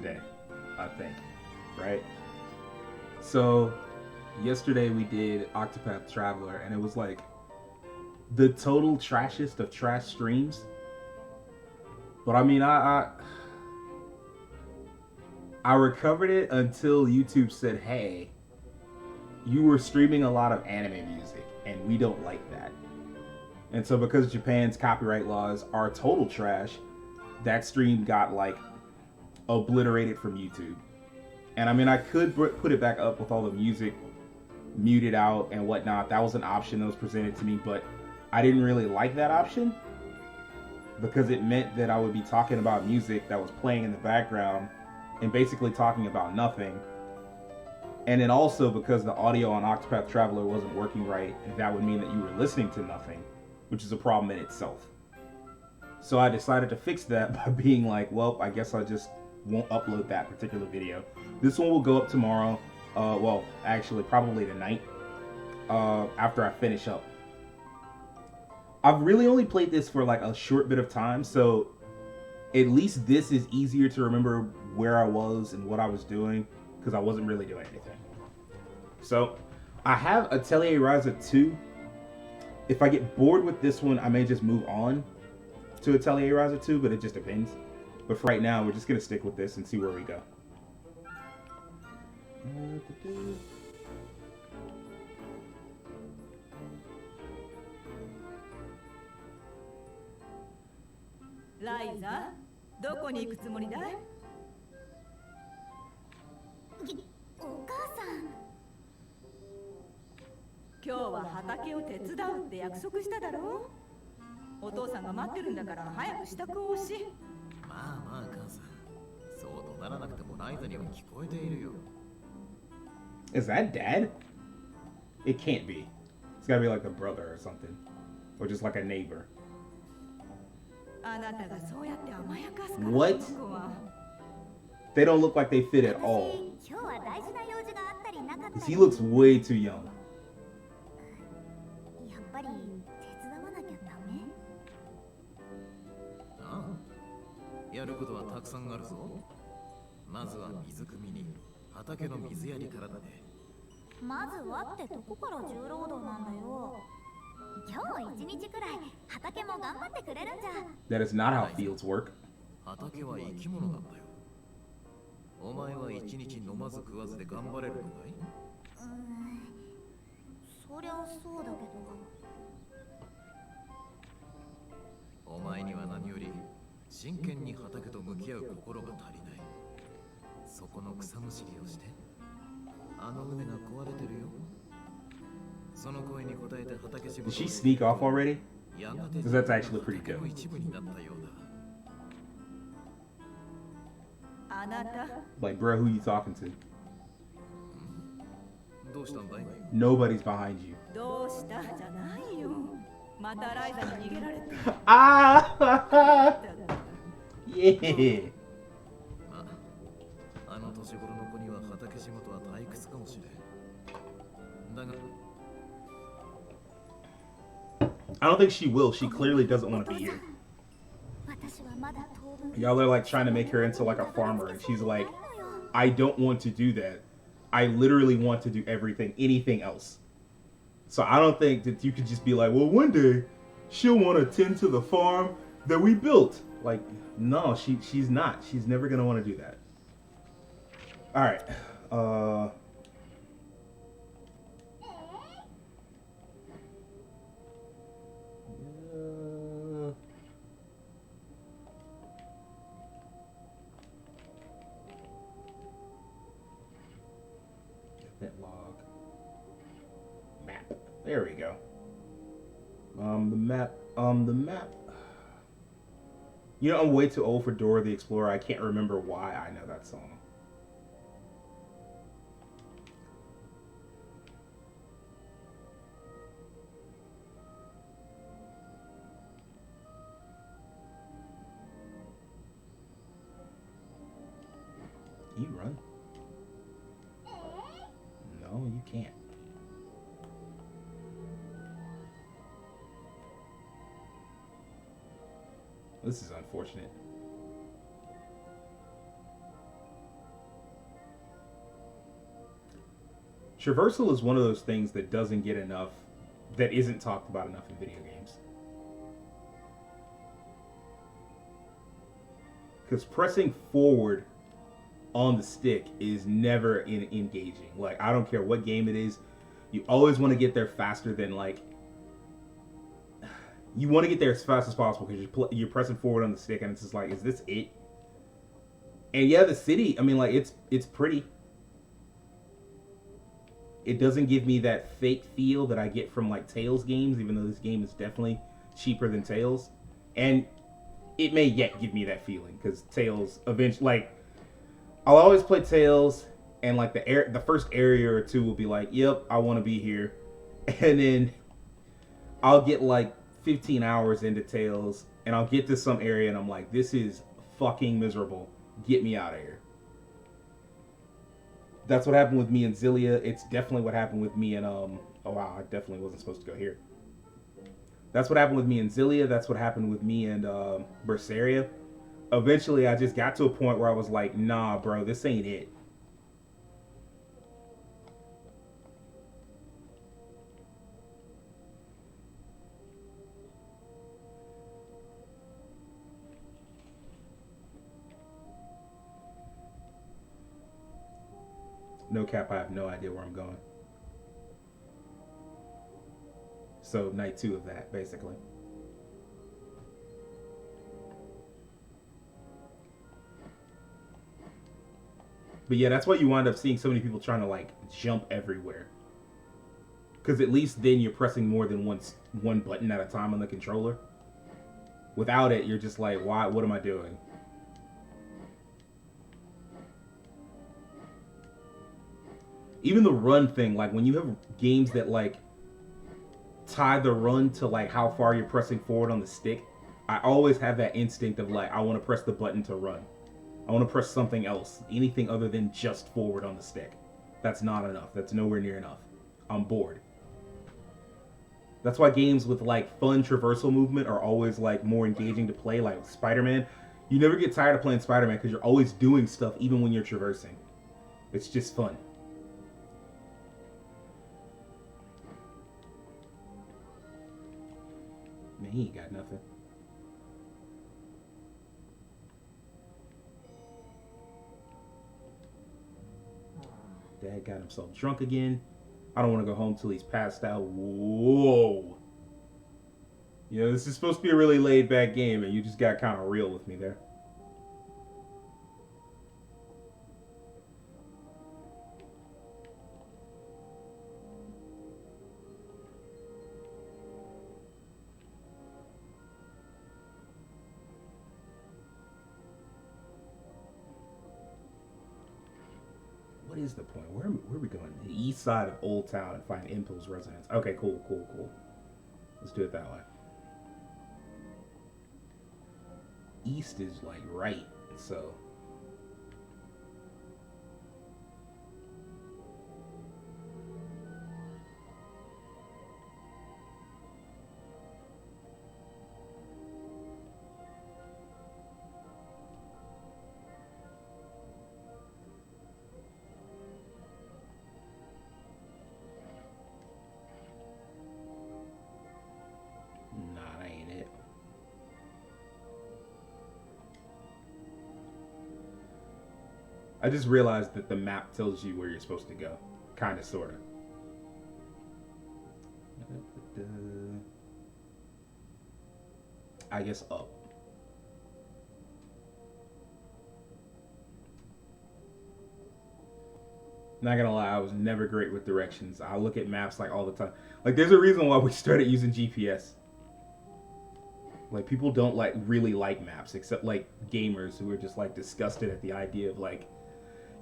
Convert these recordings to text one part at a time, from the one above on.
yesterday, I think, right? So yesterday we did Octopath Traveler, and it was like the total trashest of trash streams. But I mean, I recovered it until YouTube said, "Hey, you were streaming a lot of anime music, and we don't like that." And so, because Japan's copyright laws are total trash, that stream got like obliterated from YouTube. And I mean, I could put it back up with all the music muted out and whatnot. That was an option that was presented to me, but I didn't really like that option because it meant that I would be talking about music that was playing in the background and basically talking about nothing. And then also because the audio on Octopath Traveler wasn't working right, that would mean that you were listening to nothing, which is a problem in itself. So I decided to fix that by being like, well, I guess I just won't upload that particular video. This one will go up tomorrow. Well, actually, probably tonight, after I finish up. I've really only played this for like a short bit of time, so at least this is easier to remember where I was and what I was doing, because I wasn't really doing anything. So, I have Atelier Ryza 2. If I get bored with this one, I may just move on to Atelier Ryza 2, but it just depends. But for right now, we're just going to stick with this and see where we go. Ryza, どこに行くつもりだい？お母さん。今日は畑を手伝うって約束しただろう？お父さんが待ってるんだから早く支度をし。まあまあ母さん、そう怒鳴らなくてもライザには聞こえているよ。Is that Dad? It can't be. It's gotta be like a brother or something. Or just like a neighbor. あなたがそうやって甘やかすから。 What? They don't look like they fit at all. 今日は大事な用事があったりなかったり。 He looks way too young. やっぱり手伝わなきゃダメ？ああ、やることはたくさんあるぞ。まずは水汲みに畑の水やりからだね。まずはってどこから重労働なんだよ。今日一日くらい畑も頑張ってくれるんじゃ。 That is not how fields work. 畑は生き物なんだよ。お前は一日飲まず食わずで頑張れるのかい？そりゃそうだけど。お前には何より真剣に畑と向き合う心が足りない。そこの草むしりをして、あの畝が壊れてるよ。その声に応えて畑仕事。 Did she sneak off already? Because that's actually pretty good. 一部になったようだ。 あなた。 Like, bro, who you talking to? どうしたんだい? Nobody's behind you. どうしたじゃないよ。またライザに逃げられて。Ah! Yeah. あの年頃の子には畑仕事は退屈かもしれん。だが I don't think she will. She clearly doesn't want to be here. Y'all are like trying to make her into like a farmer, and she's like, I don't want to do that. I literally want to do everything, anything else. So I don't think that you could just be like, well, one day she'll want to tend to the farm that we built. Like, no, she's not. She's never gonna want to do that. All right. Log map. There we go. The map. You know, I'm way too old for Dora the Explorer. I can't remember why I know that song. Can you run? No, you can't. This is unfortunate. Traversal is one of those things that doesn't get enough, that isn't talked about enough in video games. Because pressing forward on the stick is never engaging. Like, I don't care what game it is, you always want to get there faster than, like, you want to get there as fast as possible because you're pressing forward on the stick, and it's just like, is this it? And yeah, the city, I mean, like, it's pretty. It doesn't give me that fake feel that I get from, like, Tales games, even though this game is definitely cheaper than Tales. And it may yet give me that feeling, because Tales eventually, like, I'll always play Tales, and, like, the first area or two will be like, yep, I want to be here. And then I'll get, like, 15 hours into Tales, and I'll get to some area, and I'm like, this is fucking miserable. Get me out of here. That's what happened with me and Zillia. It's definitely what happened with me and, oh wow, I definitely wasn't supposed to go here. That's what happened with me and Zillia. That's what happened with me and Berseria. Eventually, I just got to a point where I was like, nah, bro, this ain't it. No cap, I have no idea where I'm going. So, night 2 of that, basically. But yeah, that's why you wind up seeing so many people trying to, like, jump everywhere. Because at least then you're pressing more than one button at a time on the controller. Without it, you're just like, why? What am I doing? Even the run thing, like, when you have games that, like, tie the run to, like, how far you're pressing forward on the stick, I always have that instinct of, like, I want to press the button to run. I want to press something else, anything other than just forward on the stick. That's not enough. That's nowhere near enough. I'm bored. That's why games with, like, fun traversal movement are always, like, more engaging to play, like Spider-Man. You never get tired of playing Spider-Man because you're always doing stuff even when you're traversing. It's just fun. Man, he ain't got nothing. Dad got himself drunk again. I don't want to go home till he's passed out. Whoa. You know, this is supposed to be a really laid back game, and you just got kind of real with me there. What is the point? Where are we going? The east side of Old Town and find Impul's residence. Okay, cool. Let's do it that way. East is like right, so. I just realized that the map tells you where you're supposed to go. Kinda, sorta. I guess up. Not gonna lie, I was never great with directions. I look at maps like all the time. Like, there's a reason why we started using GPS. Like, people don't really like maps, except like gamers who are just like disgusted at the idea of like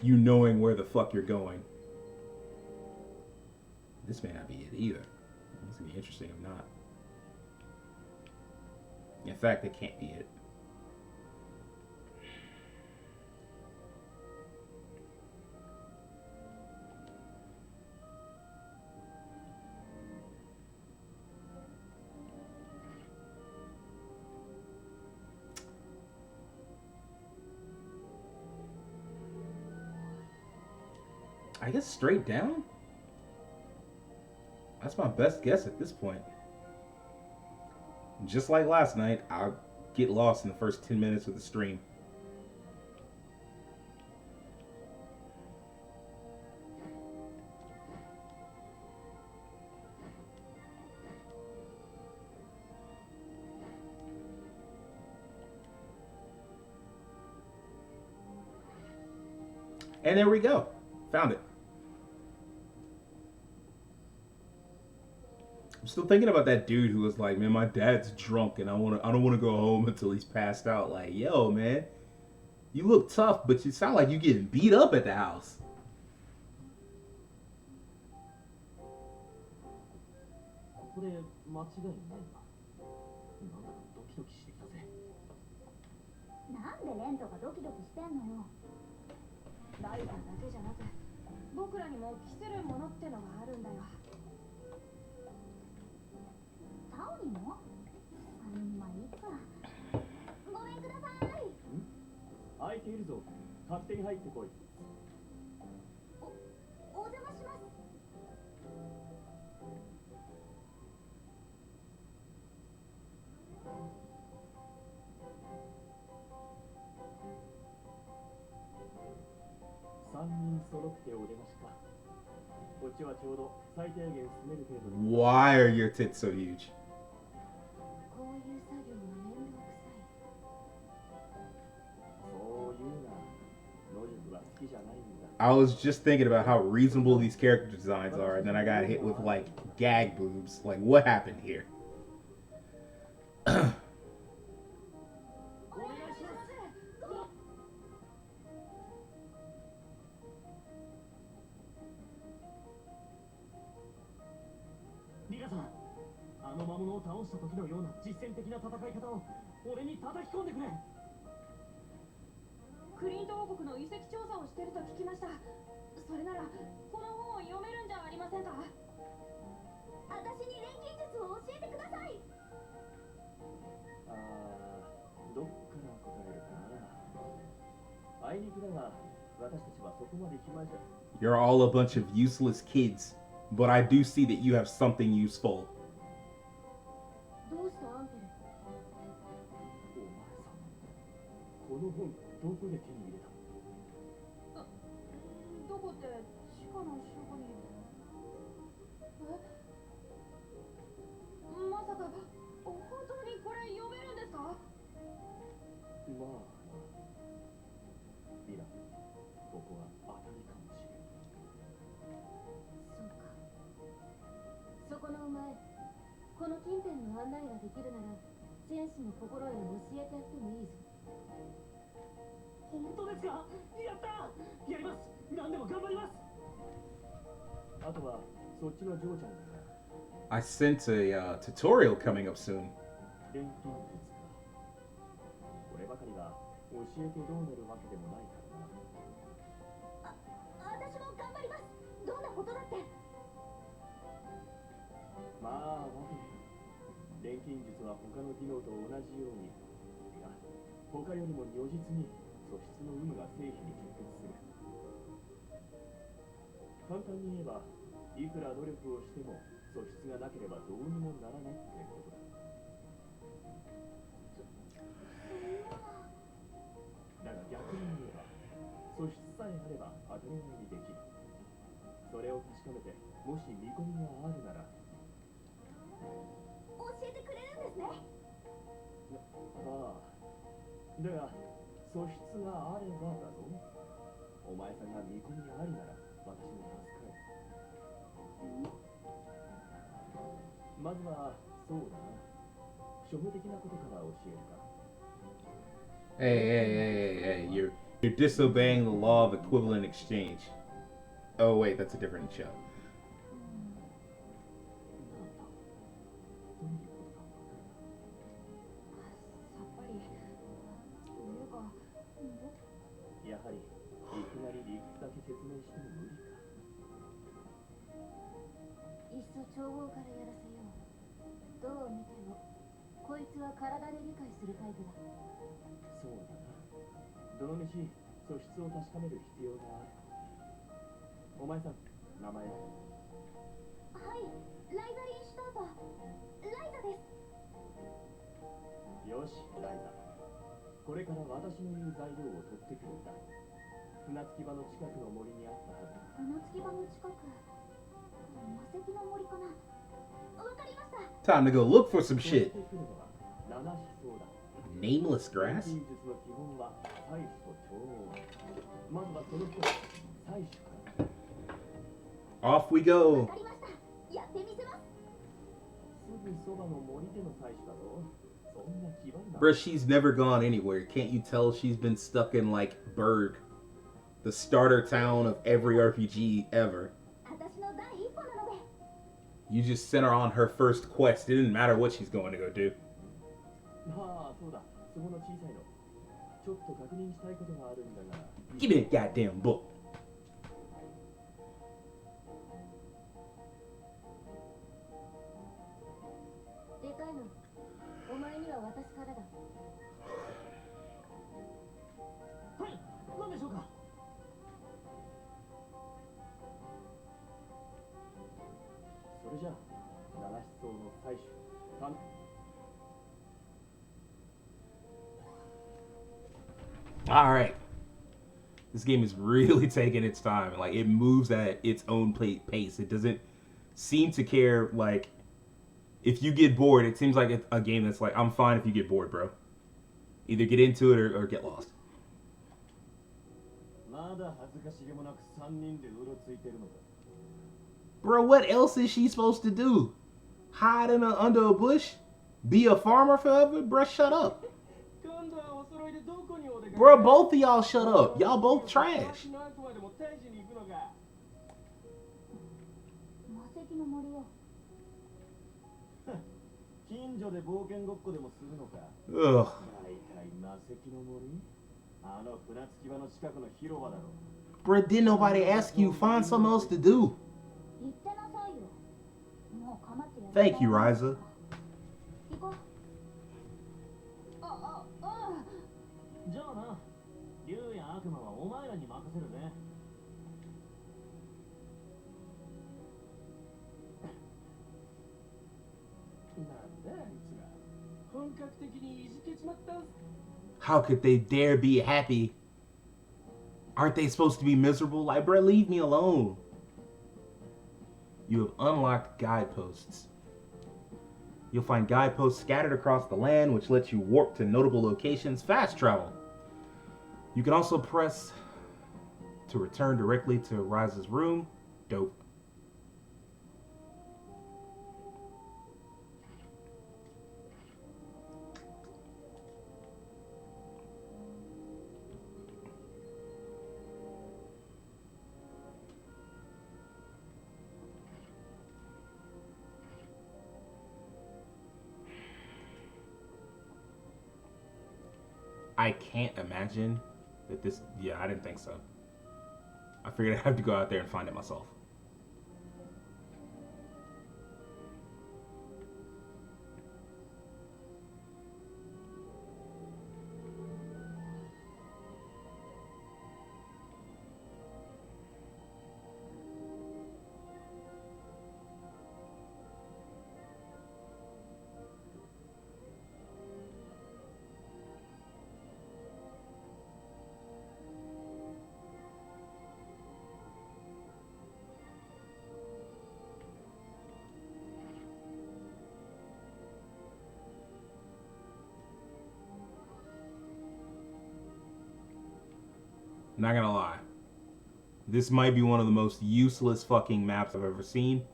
you knowing where the fuck you're going. This may not be it either. This gonna be interesting if not. In fact, it can't be it. I guess straight down? That's my best guess at this point. Just like last night, I'll get lost in the first 10 minutes of the stream. And there we go. Found it. I'm still thinking about that dude who was like, "Man, my dad's drunk and I don't want to go home until he's passed out." Like, yo, man, you look tough, but you sound like you getting beat up at the house. これ間違いねえな。なんだかドキドキしてきたぜ。なんでレントがドキドキしてんのよ。ライダーだけじゃなく、僕らにも期せるものってのがあるんだよ。タオにも？まあいいか。ごめんください。空いているぞ。勝手に入ってこい。お邪魔します。3人揃ってお出ましか。こっちはちょうど最低限住める程度に。 Why are your tits so huge? こういう作業は面倒くさい。そういうな。野宿は好きじゃないんだ。 I was just thinking about how reasonable these character designs are, and then I got hit with like gag boobs. Like, what happened here? リカさん、あの魔物を倒した時のような実践的な戦い方を俺に叩き込んでくれ。クリント王国の遺跡調査をしてると聞きました。それならこの本を読めるんじゃありませんか。私に錬金術を教えてください。どっから答えるかな。あいにくだが、私たちはそこまで暇じゃ。 You're all a bunch of useless kids, but I do see that you have something useful. どうしたアンペル。お前さん、この本どこで手に入れた？どこって地下の書庫に。まさか本当にこれ読めるんですか？まあ、ミラ、ここは当たりかもしれん。そうか。そこのお前、この近辺の案内ができるなら戦士の心得を教えてやってもいいぞ。本当ですか？やった！やります！何でも頑張ります！あとはそっちのジョーちゃんだ。 I sense a tutorial coming up soon. 錬金術か。こればかりが教えてどうなるわけでもないからな。私も頑張ります。どんなことだって。まあ、わけ錬金術は他の技能と同じように、いや、他よりも如実に素質の有無が成否に直結する。簡単に言えば、いくら努力をしても素質がなければどうにもならないってことだ。だが逆に言えば、素質さえあれば当たり前にできる。それを確かめて、もし見込みがあるなら、教えてくれるんですね。ああ。だが、素質があればだぞ。お前さんが見込みありなら、私も助かる。まずは、そうだな。初歩的なことから教えるか。 Hey, you're disobeying the law of equivalent exchange. Oh wait, that's a different show. どういうことかわからない。さっぱり。というか、やはり、いきなり理屈だけ説明しても無理か。いっそ調合からやらせよう。どう見てもこいつは体で理解するタイプだ。そうだな。どのみち、素質を確かめる必要がある。お前さん、名前は？はい、ライザリンシュタート、ライザです。よし、ライザ。これから私の言う材料を取ってくるんだ。船着き場の近くの森にあったはず。船着き場の近く、魔石の森かな。わかりました。 Time to go look for some 取 shit. ってくるのは七思想だ。 Nameless 錬 grass? 金術の基本は採取と調合。まずはその一つ、採取から。 Off we わ go. かりました。やってみせます。すぐそばの森での採取だぞ。そんな気張るな。 Bruh, she's never gone anywhere. Can't you tell she's been stuck in like Berg, the starter town of every RPG ever? 私の第一歩なので。 You just sent her on her first quest. It didn't matter what she's going to go do. ああ、そうだ。そこの小さいの。ちょっと確認したいことがあるんだが。 Give me that goddamn book. でかいの。お前には私からだ。はい、何でしょうか。それじゃあ、七思想の採取。All right. This game is really taking its time. Like, it moves at its own pace. It doesn't seem to care, like, if you get bored, it seems like it's a game that's like, I'm fine if you get bored, bro. Either get into it or get lost. まだ恥ずかしげもなく3人でうろついてるのか。 Bro, what else is she supposed to do? Hide under a bush? Be a farmer forever? Bro, shut up. 今度はお揃いでどこにお出かけ。 Bro, both of y'all shut up. Y'all both trash. の悪魔でも退治に行くのか。魔石の森よ。近所で冒険ごっこでもするのか。 Ugh. 大体魔石の森？あの船着き場の近くの広場だろ。 Bro, didn't nobody ask you? Find something else to do. 言ってなさいよ。もう構ってやる。 Thank you, Ryza. 行こう。じゃあな、竜や悪魔はお前らに任せるぜ。なんだあいつら。本格的にいじけちまった。 How could they dare be happy? Aren't they supposed to be miserable? Like, bro, leave me alone. You have unlocked guideposts. You'll find guideposts scattered across the land, which lets you warp to notable locations, fast travel. You can also press to return directly to Ryza's room. Dope. I can't imagine that this... Yeah, I didn't think so. I figured I'd have to go out there and find it myself. Not gonna lie. This might be one of the most useless fucking maps I've ever seen.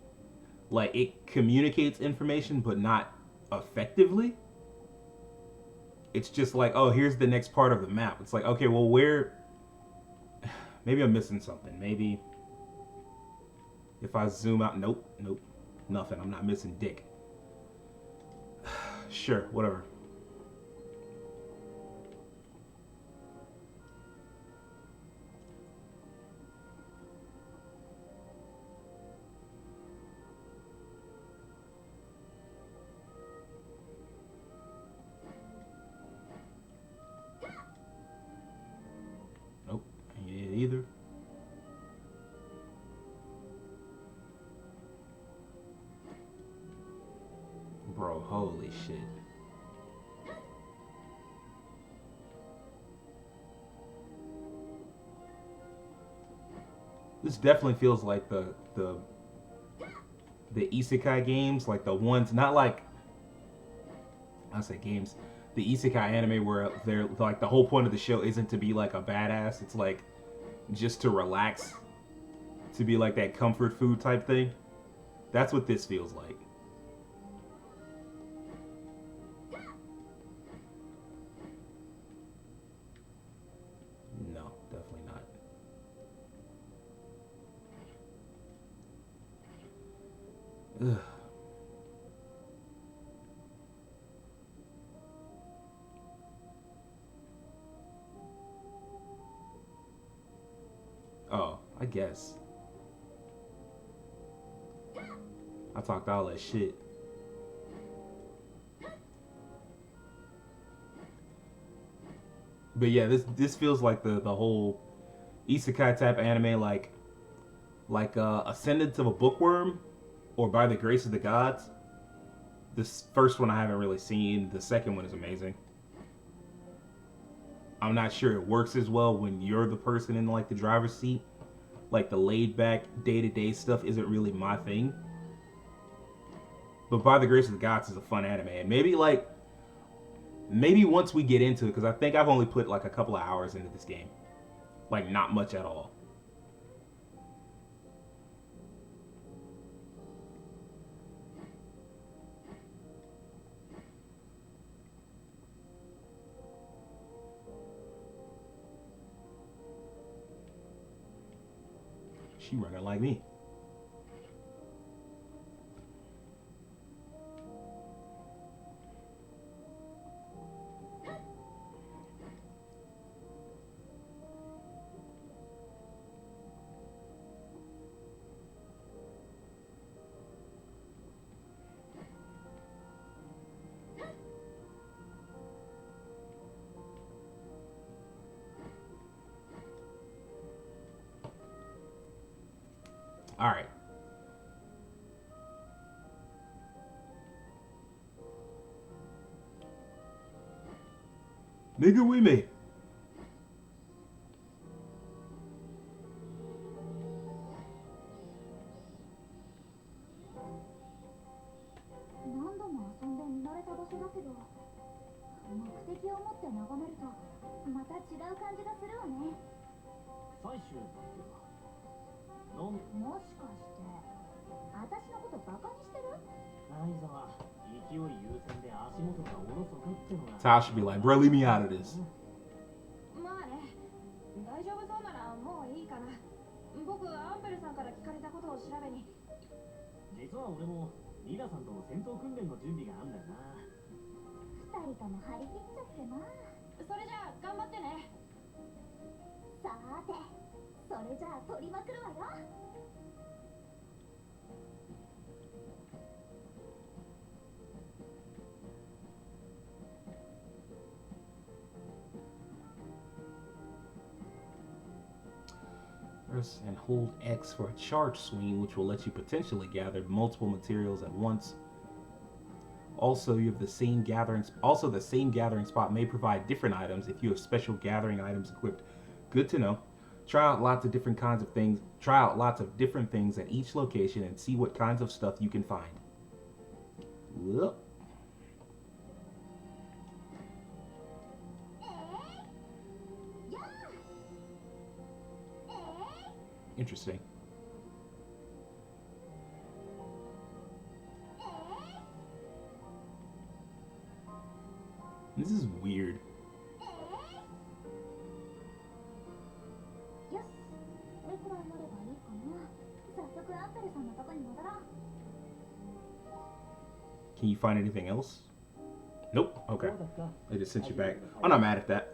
Like, it communicates information, but not effectively. It's just like, oh, here's the next part of the map. It's like, okay, well, where... Maybe I'm missing something. Maybe... If I zoom out... Nope, nope. Nothing. I'm not missing dick. Sure, whatever. Nope, ain't it either. Holy shit. This definitely feels like the isekai games, like the ones, not like, I say games, the isekai anime where they're like the whole point of the show isn't to be like a badass, it's like just to relax, to be like that comfort food type thing. That's what this feels like. No, definitely not. Ugh. Oh, I guess. I talked all that shit. But yeah, this feels like the whole isekai type anime, like Ascendance of a Bookworm or By the Grace of the Gods. This first one I haven't really seen. The second one is amazing. I'm not sure it works as well when you're the person in like the driver's seat. Like the laid back day-to-day stuff isn't really my thing. But By the Grace of the Gods is a fun anime. And maybe once we get into it, because I think I've only put like a couple of hours into this game. Like not much at all. She running like me. All right. Nigga, we me. 何度も遊んで見慣れた場所だけど、目的を持って眺めるとまた違う感じがするわね。最終だってか。もしかして私のことバカにしてる？ライザは勢い優先で足元がおろそかってのが。Tal should be like, bro, leave me out of this. まあね、大丈夫そうならもういいかな。僕アンペルさんから聞かれたことを調べに。実は俺もニナさんとの戦闘訓練の準備があんだよな。二人とも張り切っちゃってな。それじゃあ頑張ってね。さーて、それじゃあ取りまくるわよ。Press and hold X for a charge swing, which will let you potentially gather multiple materials at once. Also, you have the same gathering. Also, the same gathering spot may provide different items if you have special gathering items equipped. Good to know. Try out lots of different kinds of things. Try out lots of different things at each location and see what kinds of stuff you can find. Whoop. Interesting. This is weird. Can you find anything else? Nope. Okay. They just sent you back. I'm not mad at that.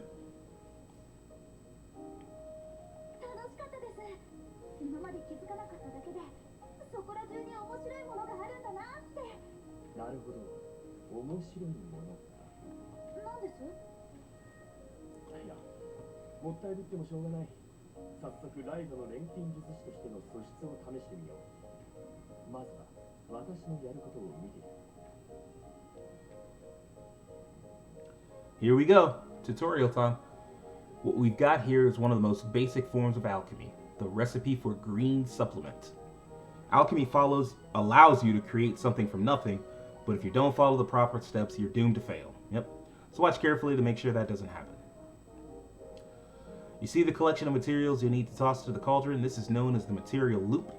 今まで気づかなかっただけで、そこら中に面白いものがあるんだなって。なるほど。面白いものか。なんです？いや、もったいぶってもしょうがない。早速ライザの錬金術師としての素質を試してみよう。まずは私のやることを見ている。here we go. Tutorial time. What we've got here is one of the most basic forms of alchemy, the recipe for green supplement. Alchemy allows you to create something from nothing, but if you don't follow the proper steps, you're doomed to fail. Yep. So watch carefully to make sure that doesn't happen. You see the collection of materials you need to toss to the cauldron? This is known as the material loop.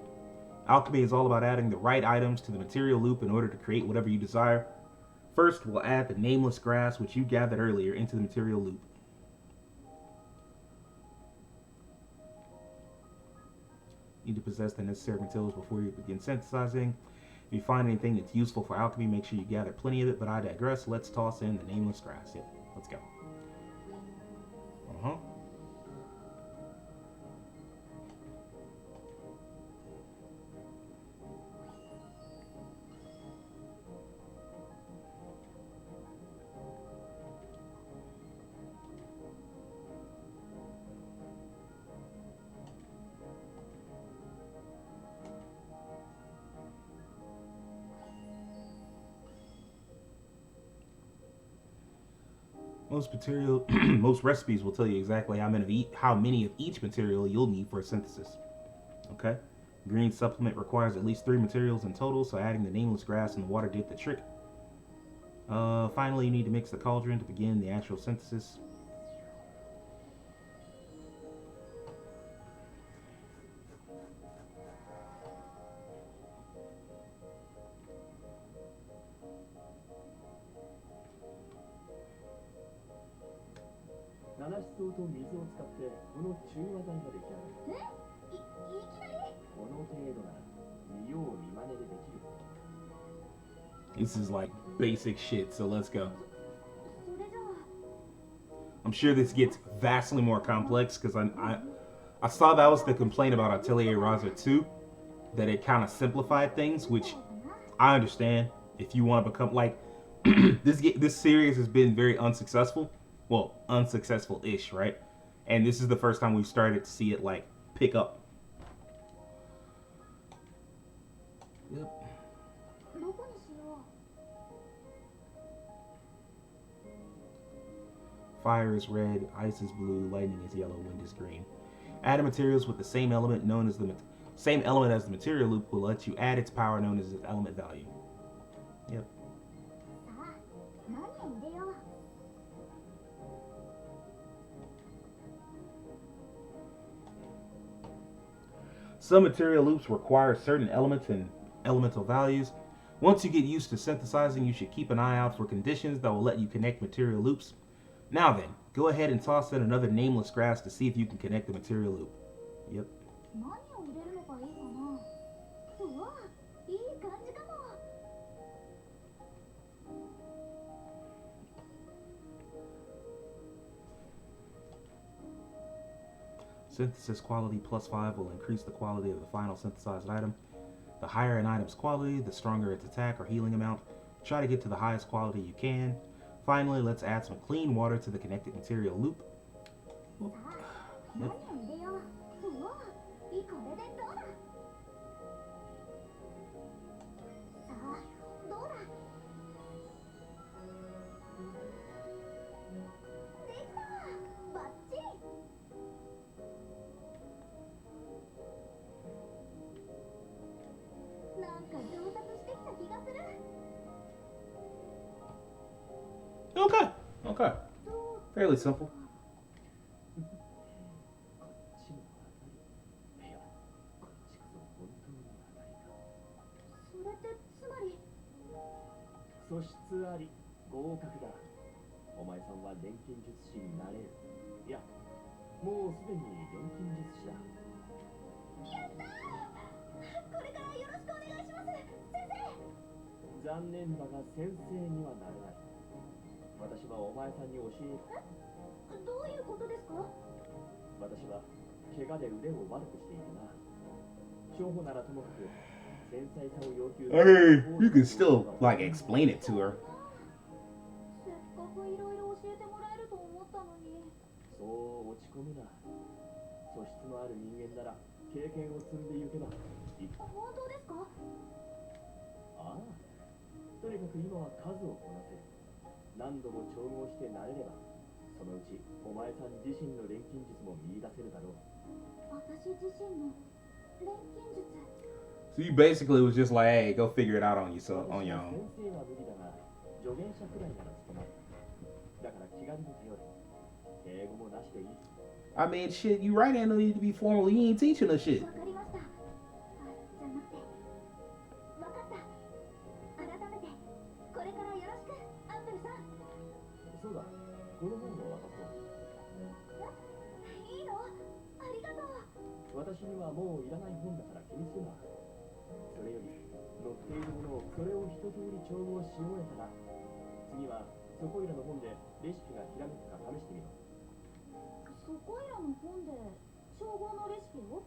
Alchemy is all about adding the right items to the material loop in order to create whatever you desire. First, we'll add the nameless grass, which you gathered earlier, into the material loop. You need to possess the necessary materials before you begin synthesizing. If you find anything that's useful for alchemy, make sure you gather plenty of it, but I digress. Let's toss in the nameless grass. Yep, let's go. Most recipes will tell you exactly how many of each material you'll need for a synthesis. Okay? Green supplement requires at least 3 materials in total, so adding the nameless grass and the water did the trick. Finally, you need to mix the cauldron to begin the actual synthesis. This is like basic shit, so let's go. I'm sure this gets vastly more complex because I saw that was the complaint about Atelier Ryza 2, that it kind of simplified things, which I understand. If you want to become like this series has been very unsuccessful. Well, unsuccessful-ish, right? And this is the first time we've started to see it like pick up. Yep. Fire is red, ice is blue, lightning is yellow, wind is green. Adding materials with the same element as the material loop will let you add its power known as its element value. Yep. Some material loops require certain elements and elemental values. Once you get used to synthesizing, you should keep an eye out for conditions that will let you connect material loops. Now then, go ahead and toss in another nameless grass to see if you can connect the material loop. Yep. Synthesis quality +5 will increase the quality of the final synthesized item. The higher an item's quality, the stronger its attack or healing amount. Try to get to the highest quality you can. Finally, let's add some clean water to the connected material loop. Yep. Okay. Fairly simple. Hey, you can still like explain it to her. 何度も調合して慣れれば、そのうちお前さん自身の錬金術も見出せるだろう。私自身の錬金術。 So you basically was just like, hey, go figure it out on on your own. 先生は無理だが、助言者くらいなら務まる。だから気軽に頼れ。英語もなしでいい。I mean, shit, you right, ain't no need to be formal. You ain't teaching us shit. わかりました。じゃなくて、わかった。改めてこれからよろしく、アンベルさん。そうだ、この本を渡そう。いいの？ありがとう。私にはもういらない本だから気にするな。それより載っているものをそれを一通り調合し終えたら、次はそこいらの本でレシピがひらめくか試してみろ。そこいらの本で調合のレシピを？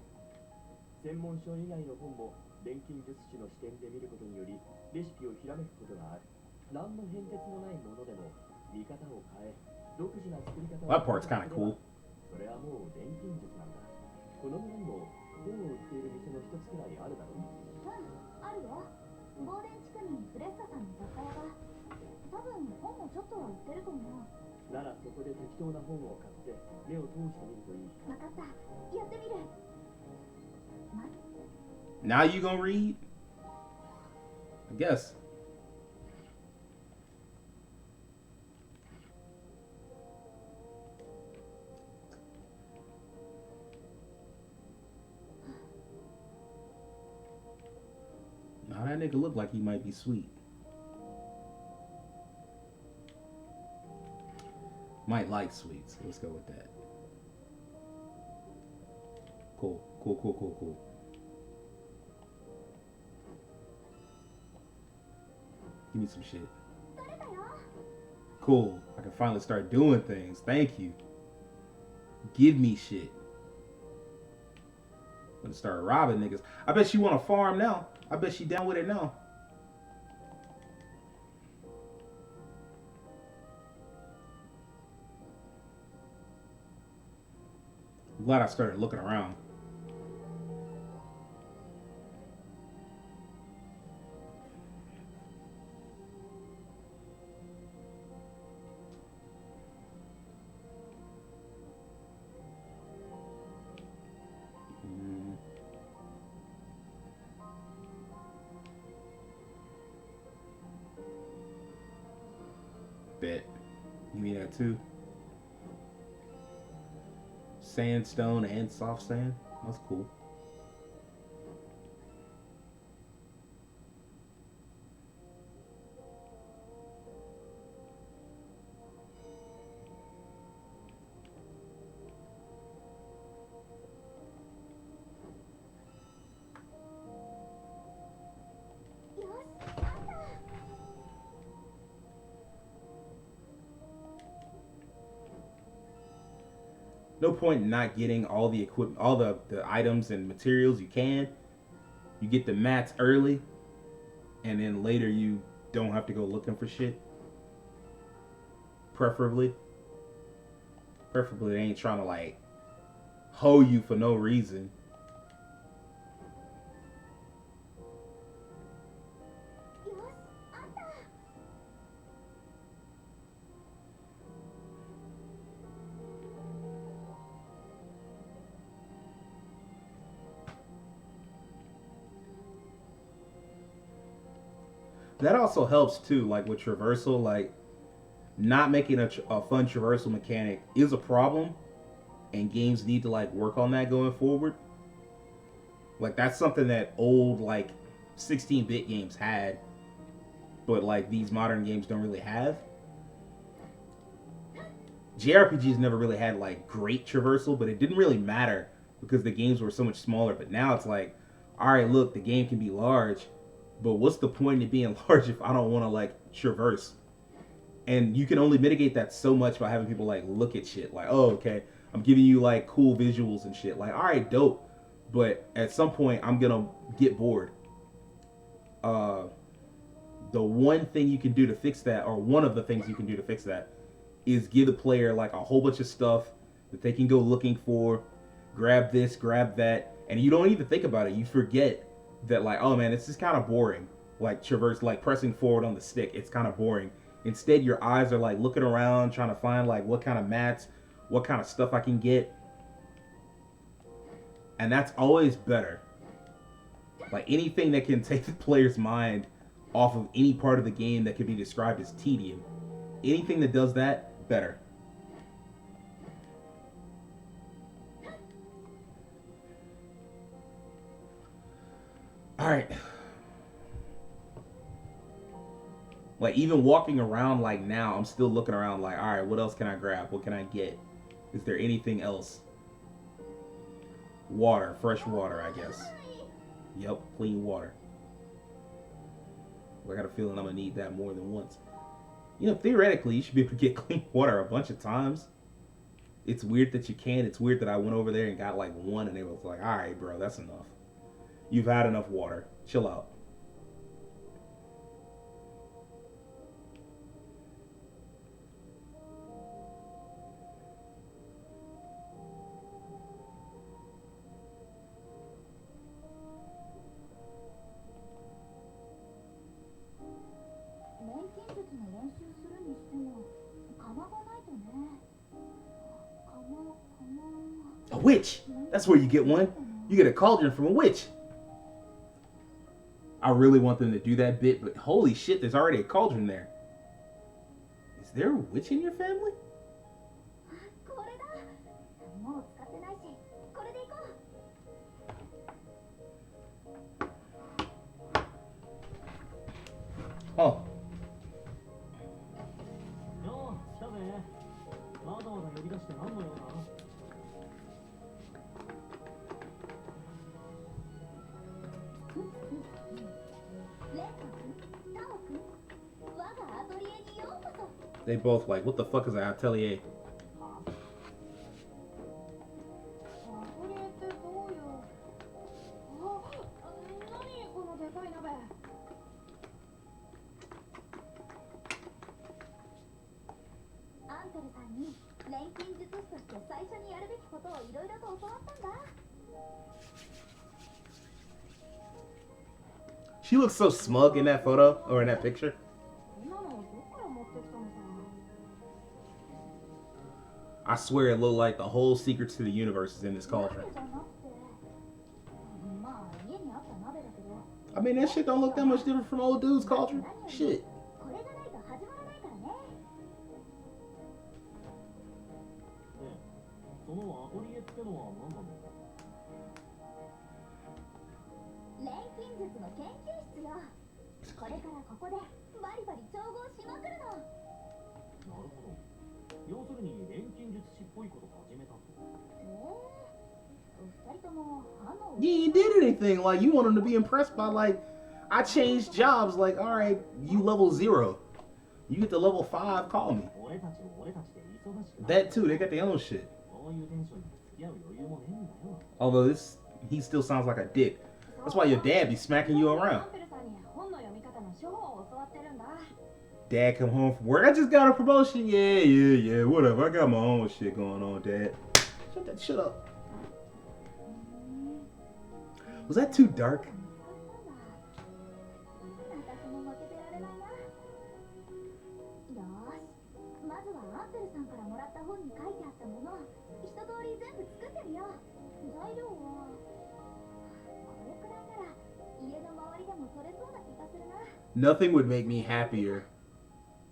専門書以外の本も錬金術師の視点で見ることによりレシピをひらめくことがある。何の変哲もないものでも見方を変え、独自な作り方を。 That part's kind of cool. それはもう錬金術なんだ。この村にも本を売っている店の一つくらいあるだろう。あるよ。ボーデン地区にフレッサさんの雑貨屋が。多分本もちょっとは売ってると思う。ならそこで適当な本を買って目を通してみるといい。わかった。やってみる。Now you gonna read? I guess. Now that nigga look like he might be sweet. Might like sweets. Let's go with that. Cool. Give me some shit. Cool. I can finally start doing things. Thank you. Give me shit. I'm gonna start robbing niggas. I bet she want to farm now. I bet she down with it now. I'm glad I started looking around. Bet. Give me that too. Sandstone and soft sand. That's cool. No point in not getting all the equipment, all the items and materials you can. You get the mats early, and then later you don't have to go looking for shit. Preferably they ain't trying to like hoe you for no reason. That also helps too, like with traversal, like not making a fun traversal mechanic is a problem, and games need to like work on that going forward. Like that's something that old like 16-bit games had, but like these modern games don't really have. JRPGs never really had like great traversal, but it didn't really matter because the games were so much smaller. But now it's like, all right, look, the game can be large, but what's the point in being large if I don't want to like traverse? And you can only mitigate that so much by having people like look at shit like, oh, okay, I'm giving you like cool visuals and shit. Like, all right, dope. But at some point I'm gonna get bored. The one thing you can do to fix that, or one of the things you can do to fix that, is give the player like a whole bunch of stuff that they can go looking for, grab this, grab that, and you don't even think about it. You forget that like, oh man, this is kind of boring. Like traverse, like pressing forward on the stick, it's kind of boring. Instead, your eyes are like looking around, trying to find like what kind of mats, what kind of stuff I can get. And that's always better. Like anything that can take the player's mind off of any part of the game that could be described as tedium. Anything that does that, better. Alright. Like even walking around like now, I'm still looking around like, alright, what else can I grab? What can I get? Is there anything else? Water, fresh water, I guess. Yep, clean water. I got a feeling I'm gonna need that more than once. You know, theoretically, you should be able to get clean water a bunch of times. It's weird that you can. It's weird that I went over there and got like one and they was like, all right, bro, that's enough. You've had enough water. Chill out. A witch! That's where you get one. You get a cauldron from a witch. I really want them to do that bit, but holy shit, there's already a cauldron there. Is there a witch in your family? Oh. よう来たぜ。わざわざ呼び出して何の用だ。They both like, what the fuck is an atelier? She looks so smug in that photo, or in that picture. I swear it looked like the whole secrets to the universe is in this cauldron. I mean, that shit don't look that much different from old dude's cauldron. Shit. そのアトリエってのは何なの？錬金術の研究室よ。これからここでバリバリ調合しまくるの。なるほど。要するに錬金術師っぽいこと始めたと。二人とも反応。You ain't did anything. Like you want them to be impressed by like, I changed jobs. Like, all right, you level 0. You get to level 5. Call me. That too. They got their own shit. Although this, he still sounds like a dick. That's why your dad be smacking you around. Dad come home from work. I just got a promotion. Yeah. Whatever. I got my own shit going on, Dad. Shut that shit up. Was that too dark? Nothing would make me happier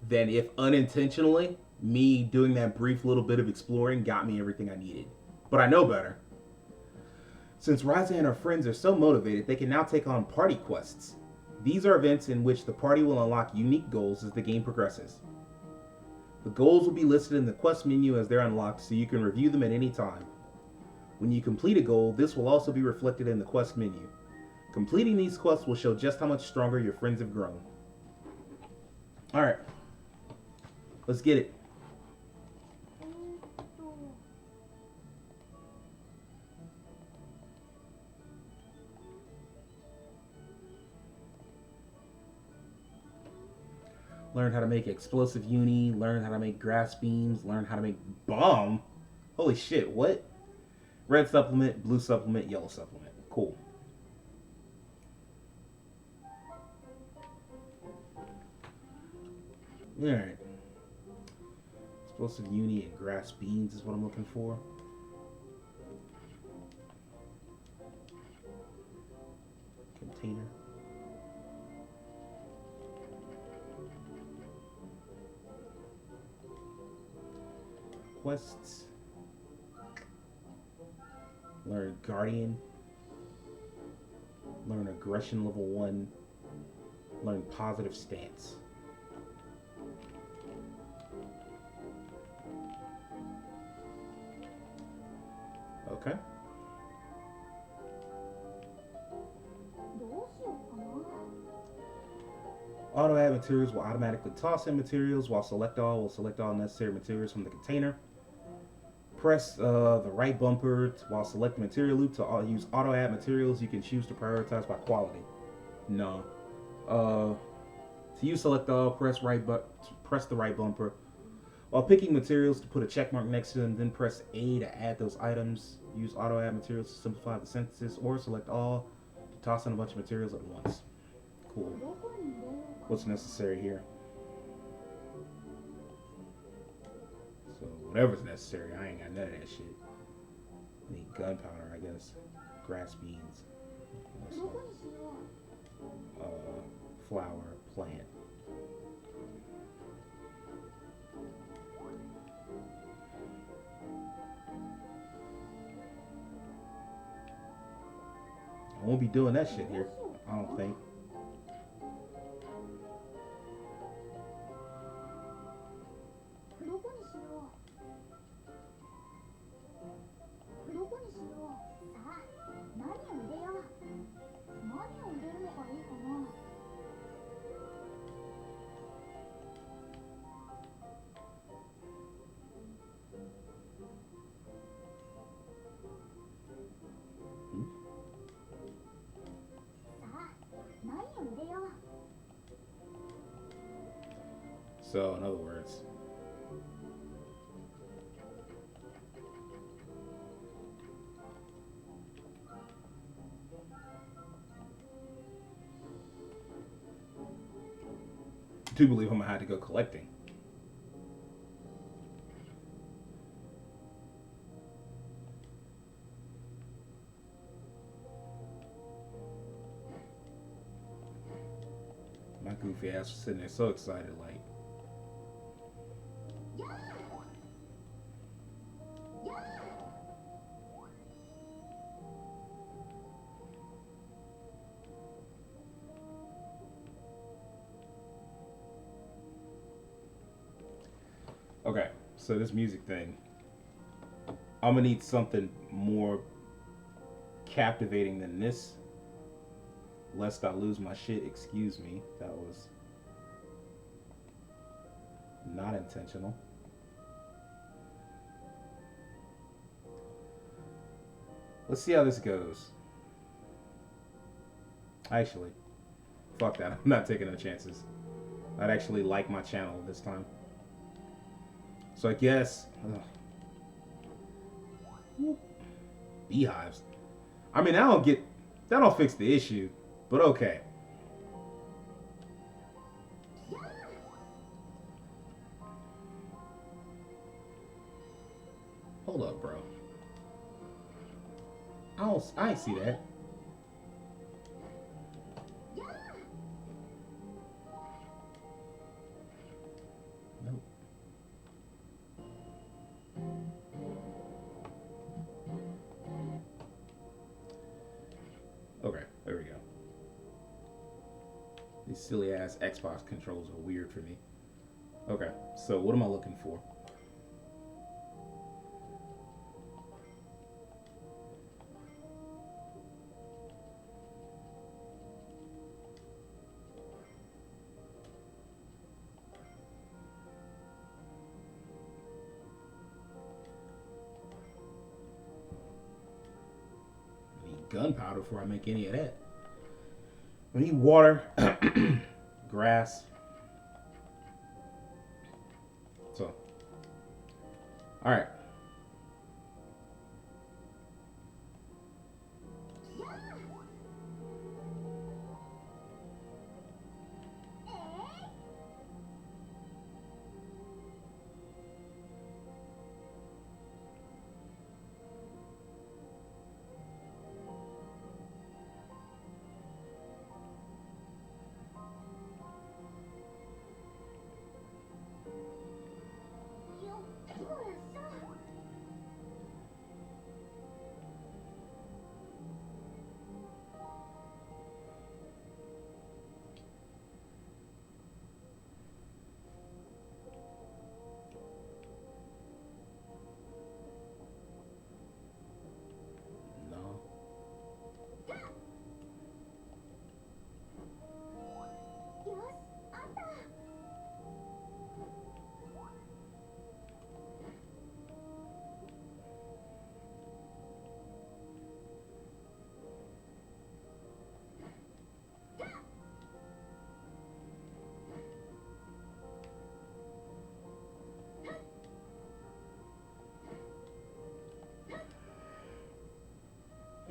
than if unintentionally me doing that brief little bit of exploring got me everything I needed. But I know better. Since Ryza and her friends are so motivated, they can now take on party quests. These are events in which the party will unlock unique goals as the game progresses. The goals will be listed in the quest menu as they're unlocked, so you can review them at any time. When you complete a goal, this will also be reflected in the quest menu. Completing these quests will show just how much stronger your friends have grown. Alright. Let's get it. Learn how to make explosive uni, learn how to make grass beams, learn how to make bomb. Holy shit, what? Red supplement, blue supplement, yellow supplement. Cool. Alright. Explosive uni and grass beans is what I'm looking for. Container. Quests. Learn Guardian. Learn Aggression level 1. Learn Positive Stance. Okay. どうしようかな。 Auto add materials will automatically toss in materials, while select all will select all necessary materials from the container. Press the right bumper while selecting material loop to use auto add materials. You can choose to prioritize by quality. No. To use select all, press the right bumper while picking materials to put a check mark next to them. Then press A to add those items. Use auto add materials to simplify the synthesis, or select all to toss in a bunch of materials at once. Cool. どこに入れようか。 What's necessary here? So whatever's necessary, I ain't got none of that shit. I need gunpowder, I guess. Grass beans. どこにしよう。 Flower, plant. I won't be doing that shit here, I don't think. どこにしよう。どこにしよう。さあ、何を入れよう。何を入れるのがいいかな。 So, in other words, I do believe I'm gonna have to go collecting. My goofy ass was sitting there so excited, like. Okay, so this music thing, I'm gonna need something more captivating than this, lest I lose my shit. Excuse me, that was not intentional. Let's see how this goes. Actually, fuck that, I'm not taking no chances. I'd actually like my channel this time. So I guess beehives. I mean, that don't fix the issue, but okay. Hold up, bro. I ain't see that. Okay, there we go. These silly ass Xbox controls are weird for me. Okay, so what am I looking for? Gunpowder before I make any of that. I need water, grass. So, all right.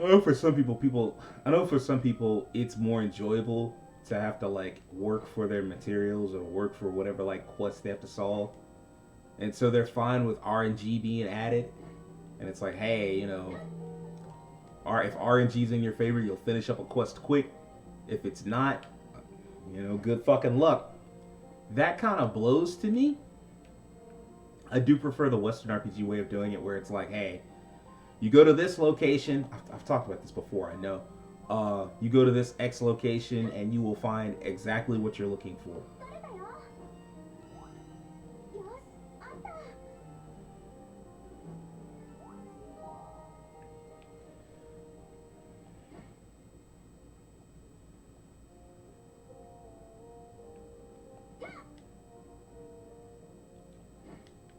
I know for some people, I know for some people, it's more enjoyable to have to like work for their materials or work for whatever like quest they have to solve, and so they're fine with RNG being added. And it's like, hey, you know, if RNG's in your favor, you'll finish up a quest quick. If it's not, you know, good fucking luck. That kind of blows to me. I do prefer the Western RPG way of doing it, where it's like, hey, you go to this location. I've talked about this before, I know. You go to this X location and you will find exactly what you're looking for. 誰だよ。よし、あった。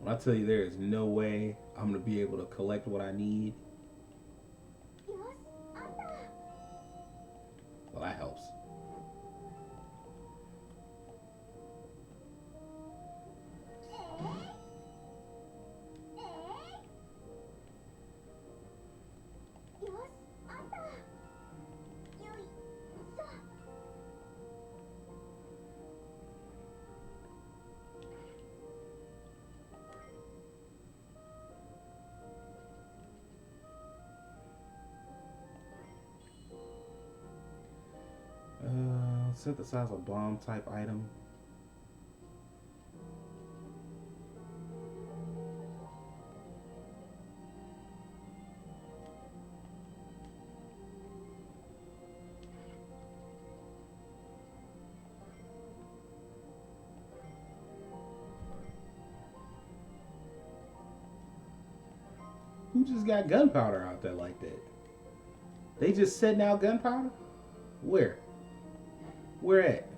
When I tell you there is no way I'm going to be able to collect what I need, よし、あった。well, that helps. よし、あった。よいしょ。Synthesize a bomb type item. Who just got gunpowder out there like that? They just setting out gunpowder? Where? Where at?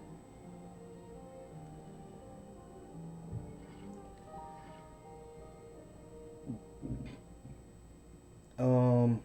Um.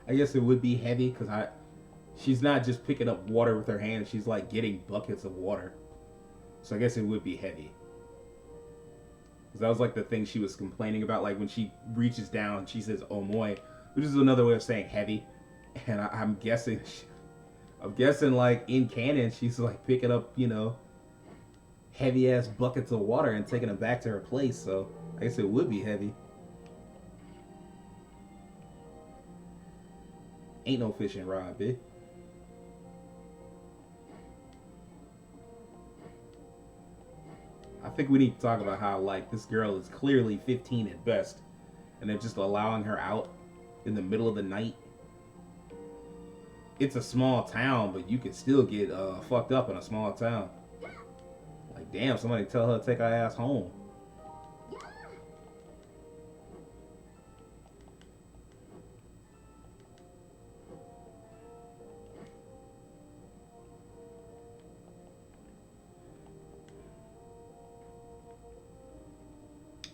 I guess it would be heavy because she's not just picking up water with her hands. She's like getting buckets of water. So I guess it would be heavy. Because that was like the thing she was complaining about. Like when she reaches down, she says "omoy," which is another way of saying heavy. And I'm guessing, like in canon, she's like picking up, you know, heavy ass buckets of water and taking them back to her place. So I guess it would be heavy. Ain't no fishing rod, bitch. I think we need to talk about how, like, this girl is clearly 15 at best, and they're just allowing her out in the middle of the night. It's a small town, but you can still get fucked up in a small town. Like, damn, somebody tell her to take her ass home.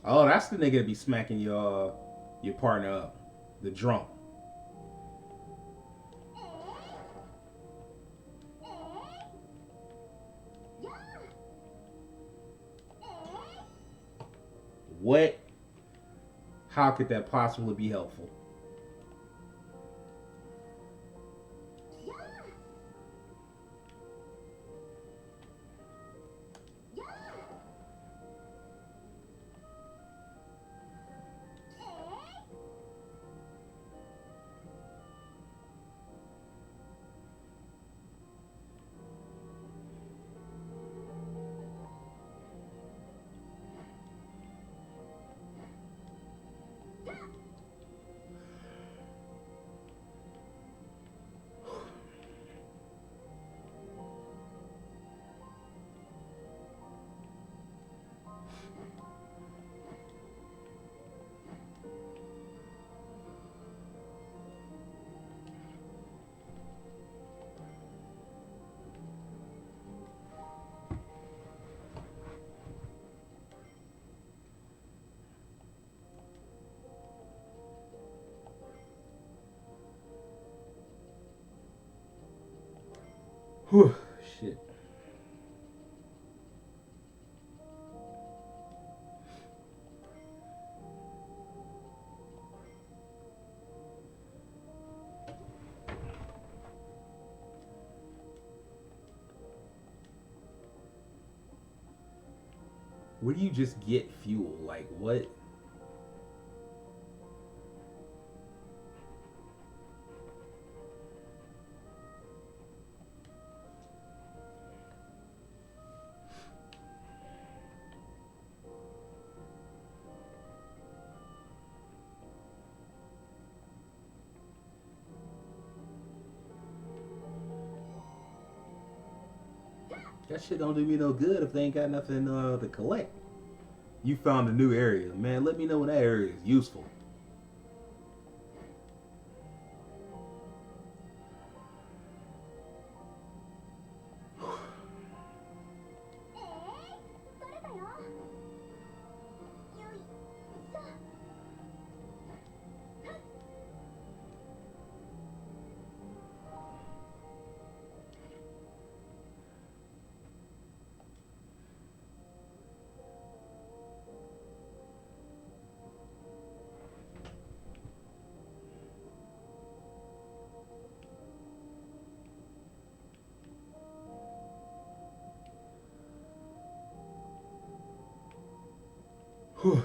Oh, that's the nigga that be smacking your partner up. The drunk. What? How could that possibly be helpful? Whew, shit. Where do you just get fuel? Like, what? That shit don't do me no good if they ain't got nothing to collect. You found a new area. Man, let me know when that area is useful. Whew.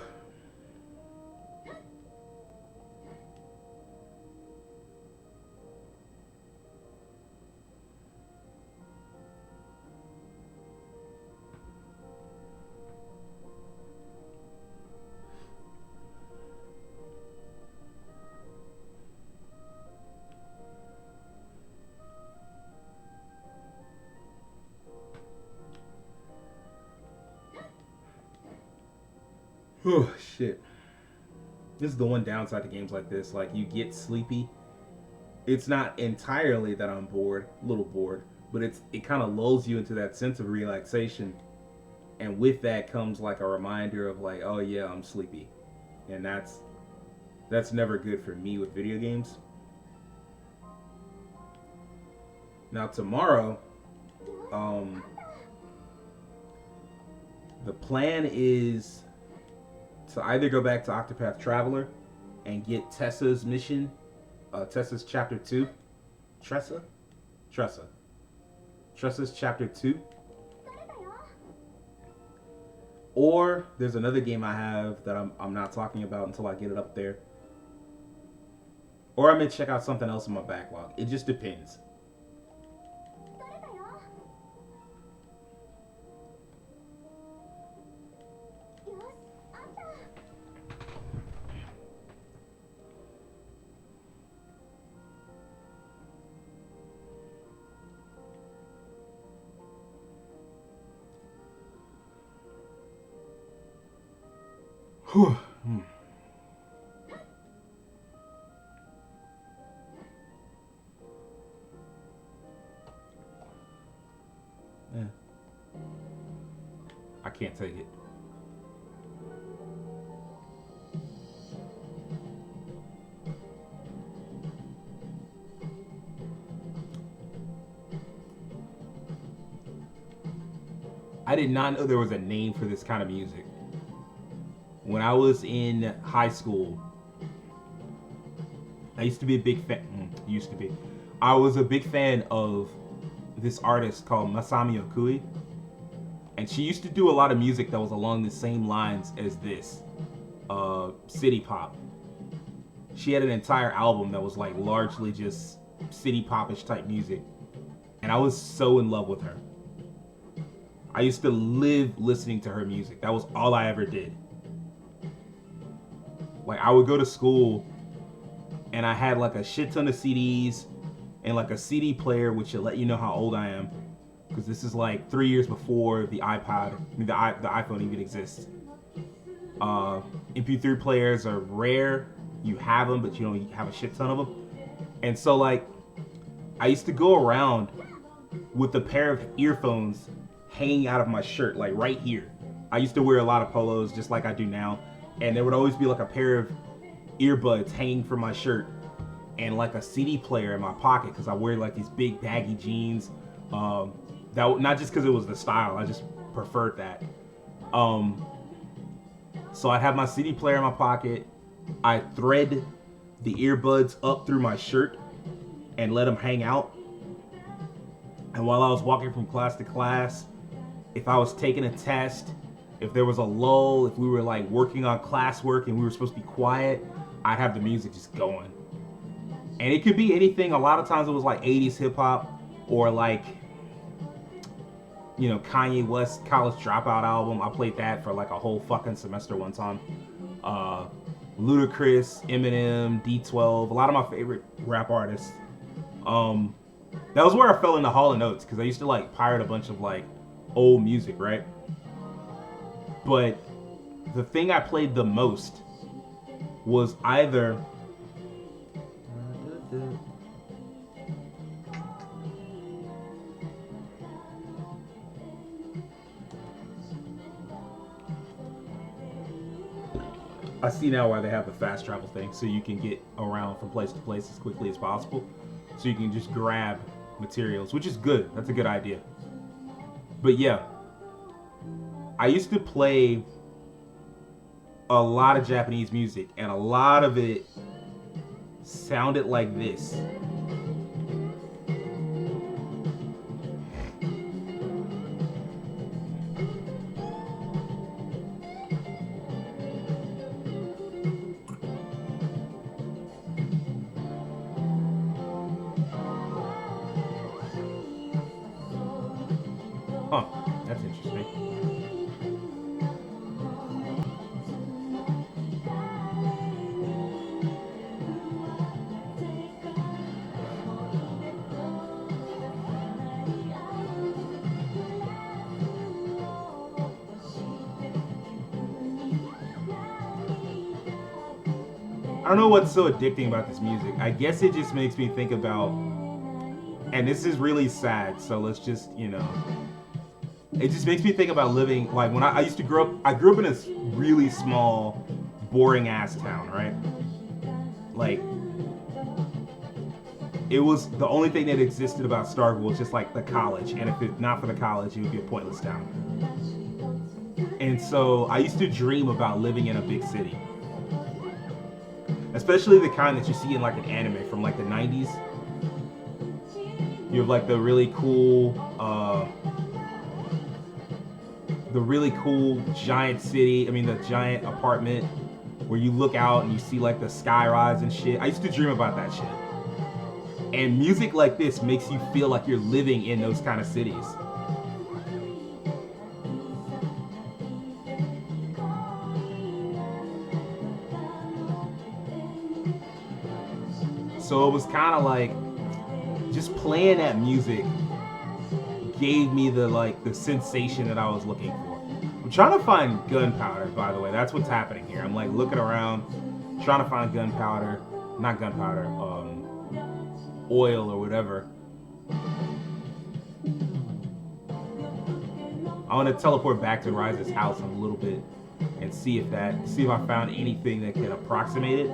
Oh shit. This is the one downside to games like this. Like, you get sleepy. It's not entirely that I'm bored, a little bored, but it kind of lulls you into that sense of relaxation. And with that comes like a reminder of like, oh yeah, I'm sleepy. And that's never good for me with video games. Now tomorrow, the plan is to either go back to Octopath Traveler and get Tessa's mission, Tessa's chapter 2. Tressa's chapter 2. Or there's another game I have that I'm not talking about until I get it up there. Or I may check out something else in my backlog. It just depends. Whew. Yeah. I can't take it. I did not know there was a name for this kind of music. When I was in high school, I used to be a big fan. I was a big fan of this artist called Masami Okui, and she used to do a lot of music that was along the same lines as this, city pop. She had an entire album that was like largely just city popish type music, and I was so in love with her. I used to live listening to her music. That was all I ever did. Like, I would go to school and I had like a shit ton of CDs and like a CD player, which should let you know how old I am, because this is like 3 years before the iPod, the iPhone even exists. MP3 players are rare. You have them, but you don't have a shit ton of them. And so like, I used to go around with a pair of earphones hanging out of my shirt, like right here. I used to wear a lot of polos just like I do now. And there would always be like a pair of earbuds hanging from my shirt and like a CD player in my pocket, because I wear like these big baggy jeans That not just because it was the style, I just preferred that. So I'd have my CD player in my pocket. I'd thread the earbuds up through my shirt and let them hang out. And while I was walking from class to class, if I was taking a test, if there was a lull, if we were like working on classwork and we were supposed to be quiet, I'd have the music just going. And it could be anything. A lot of times it was like 80s hip hop or like, you know, Kanye West College Dropout album. I played that for like a whole fucking semester one time. Ludacris, Eminem, D12, a lot of my favorite rap artists. That was where I fell into Hall & Oates because I used to like pirate a bunch of like old music, right? But the thing I played the most was either I see now why they have the fast travel thing, so you can get around from place to place as quickly as possible. So you can just grab materials, which is good. That's a good idea. But yeah, I used to play a lot of Japanese music, and a lot of it sounded like this. Huh, that's interesting. I don't know what's so addicting about this music. I guess it just makes me think about, and this is really sad, so let's just, you know, it just makes me think about living, like when I used to grow up, I grew up in a really small, boring ass town, right? Like, it was, the only thing that existed about Starkville was just like the college, and if it's not for the college, it would be a pointless town. And so I used to dream about living in a big city. Especially the kind that you see in like an anime from like the 90s. You have like the really cool giant city, the giant apartment where you look out and you see like the skyrise and shit. I used to dream about that shit. And music like this makes you feel like you're living in those kind of cities. So it was kind of like just playing that music gave me the sensation that I was looking for. I'm trying to find gunpowder, by the way. That's what's happening here. I'm like looking around, trying to find gunpowder, not gunpowder, oil or whatever. I want to teleport back to Ryza's house in a little bit and see if I found anything that can approximate it.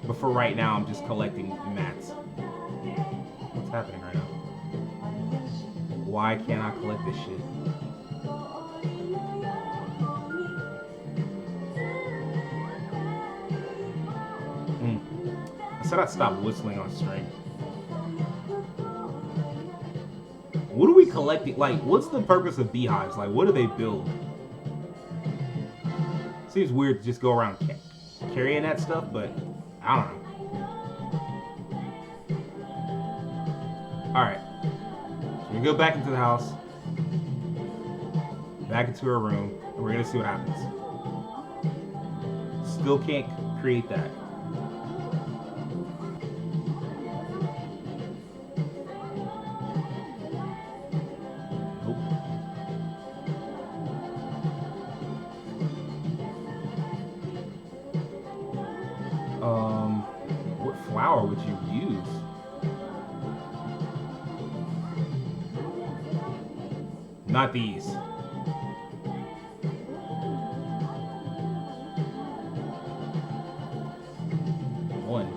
But for right now, I'm just collecting mats. What's happening right now? Why can't I collect this shit? I said I'd stop whistling on stream. What are we collecting? Like, what's the purpose of beehives? Like, what do they build? Seems weird to just go around carrying that stuff, but I don't know. Alright. So we go back into the house. Back into her room. And we're gonna see what happens. Still can't create that. What flower would you use? Not these. One.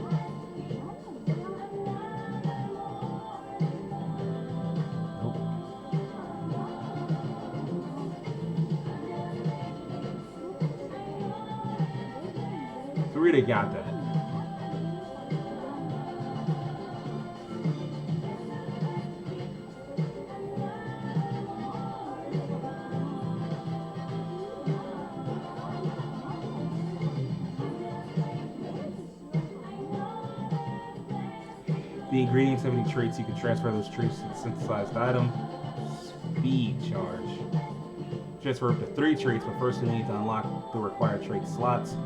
Kurita got that. The ingredients have any traits, you can transfer those traits to the synthesized item. Speed charge. Transfer up to 3 traits, but first you need to unlock the required trait slots.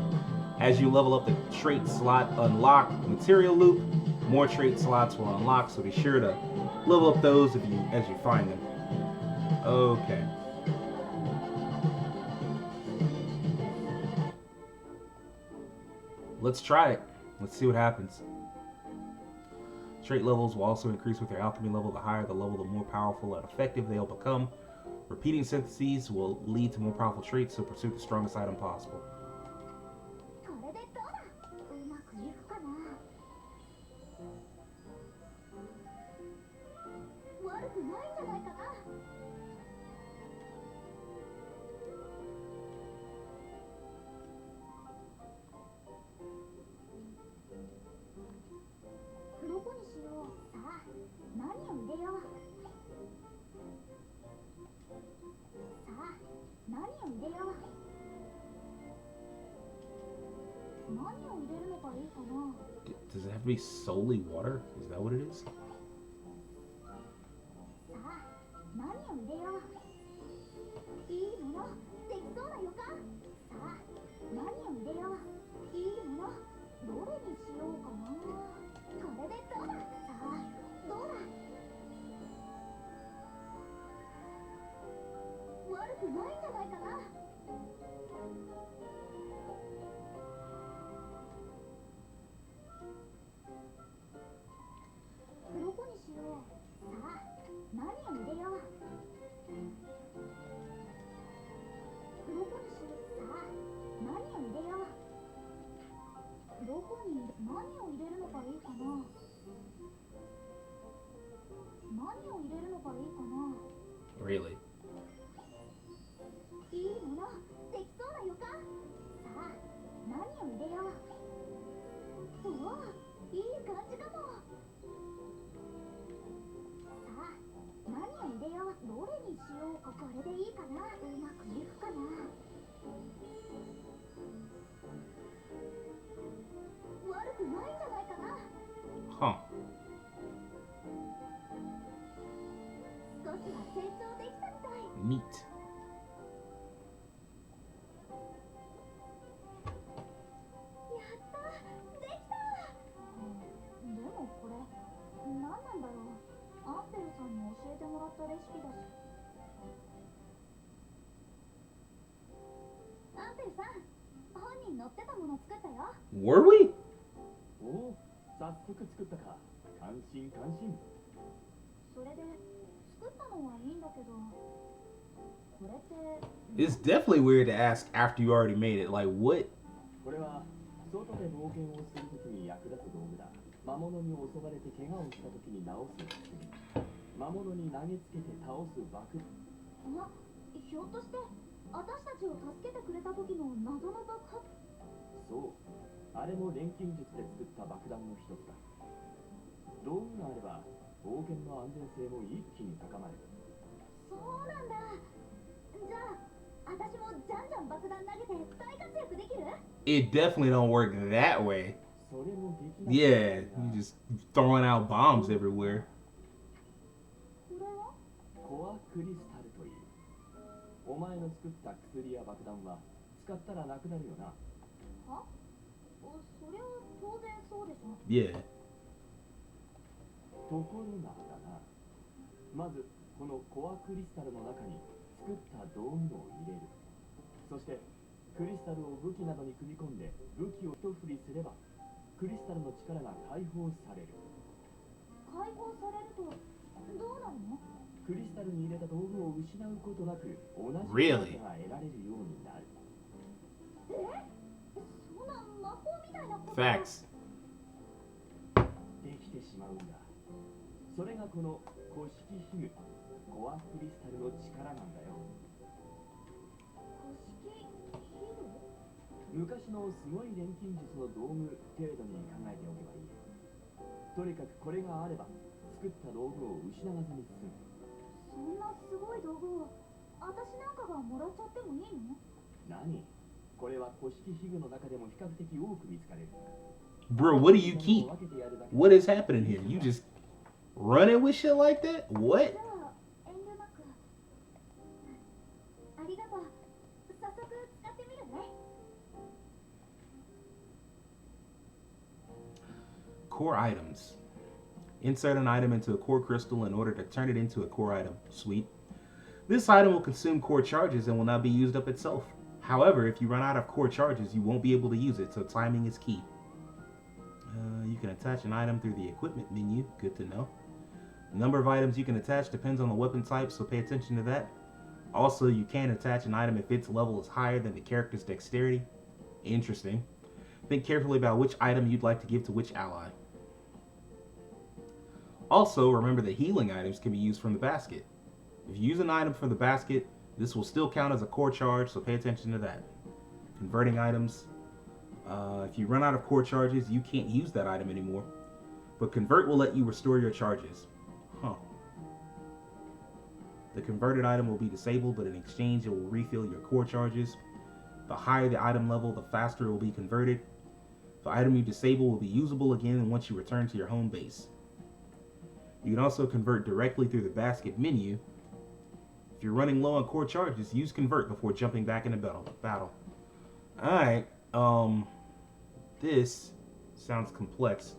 As you level up the trait slot unlock material loop, more trait slots will unlock, so be sure to level up those as you find them. Okay. Let's try it. Let's see what happens. Trait levels will also increase with your alchemy level. The higher the level, the more powerful and effective they'll become. Repeating syntheses will lead to more powerful traits, so pursue the strongest item possible. これでどうだ？うまくいくかな？悪くないんじゃないかな？どこにしよう？さあ、何を入れよう？さあ、何を入れよう？何を入れるのがいいかな？ Does it have to be solely water? Is that what it is? さあ、何を入れよう？いいもの、できそうな予感？さあ、何を入れよう？いいもの、どれにしようかな？これでどうだ？さあ、どうだ？悪くないんじゃないかな？どこにしよう？さあ、何を入れよう？どこにしよう？さあ、何を入れよう？どこに何を入れるのがいいかな？何を入れるのがいいかな？ Really? いいもの、できそうな予感？さあ、何を入れよう？おお、いい感じかも。さあ、何を入れよう？どれにしようか？これでいいかな？うまくいくかな？悪くないんじゃないかな？ Huh. 少しは成長できたみたい。 Neat. やったー、できたー。でもこれ何なんだろう？アンペルさんに教えてもらったレシピだし。アンペルさん、本に載ってたもの作ったよ。 Were we? おお、早速作ったか。感心感心。それで作ったのはいいんだけど、これって It's definitely weird to ask after you already made it. Like, what? これは外で冒険をするときに役立つ道具だ。魔物に襲われて怪我をしたときに治す薬。魔物に投げつけて倒す爆。あ、ひょっとして私たちを助けてくれた時の謎の爆発？そう、あれも錬金術で作った爆弾の一つだ。道具があれば冒険の安全性も一気に高まる。そうなんだ。じゃあ私もじゃんじゃん爆弾投げて大活躍できる？ It definitely don't work that way. それもできない。 Yeah, you just throwing out bombs everywhere. これは？コアクリスタルという。お前の作った薬や爆弾は使ったらなくなるよな。は？それは当然そうでしょ。 Yeah. ところがだな。まずこのコアクリスタルの中に作った道具を入れる。そしてクリスタルを武器などに組み込んで武器を一振りすればクリスタルの力が解放される。解放されるとどうなるの？クリスタルに入れた道具を失うことなく同じ Really? 力が得られるようになる。そんな魔法みたいなこと？ Facts. できてしまうんだ。それがこの古式ヒムコアクリスタルの力なんだよ。古式ヒル？昔のすごい錬金術の道具程度に考えておけばいい。とにかくこれがあれば作った道具を失わずに済む。そんなすごい道具を私なんかがもらっちゃってもいいの？何？これは古式器具の中でも比較的多く見つかれる。 Bro, what do you keep? What is happening here? You just running with shit like that? What? じゃあ遠慮なく。ありがとう。早速使ってみるね。Core items. Insert an item into a core crystal in order to turn it into a core item. Sweet. This item will consume core charges and will not be used up itself. However, if you run out of core charges, you won't be able to use it, so timing is key. You can attach an item through the equipment menu. Good to know. The number of items you can attach depends on the weapon type, so pay attention to that. Also, you can attach an item if its level is higher than the character's dexterity. Interesting. Think carefully about which item you'd like to give to which ally. Also, remember that healing items can be used from the basket. If you use an item from the basket, this will still count as a core charge, so pay attention to that. Converting items. If you run out of core charges, you can't use that item anymore. But convert will let you restore your charges. Huh. The converted item will be disabled, but in exchange it will refill your core charges. The higher the item level, the faster it will be converted. The item you disable will be usable again once you return to your home base. You can also convert directly through the basket menu. If you're running low on core charges, use convert before jumping back into battle. Alright, this sounds complex.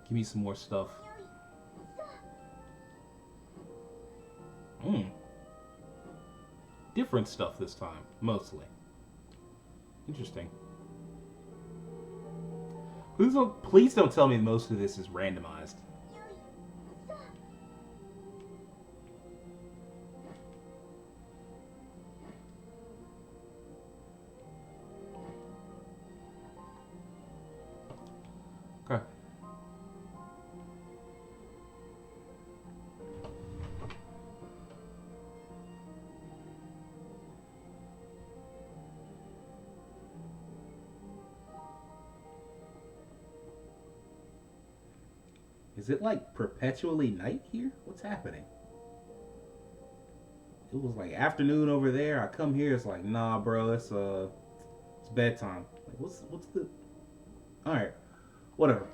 Give me some more stuff. Different stuff this time, mostly. Interesting. Please don't tell me most of this is randomized. Okay. Is it like perpetually night here? What's happening? It was like afternoon over there. I come here, it's like, nah, bro, it's bedtime. Like, what's the? All right, whatever.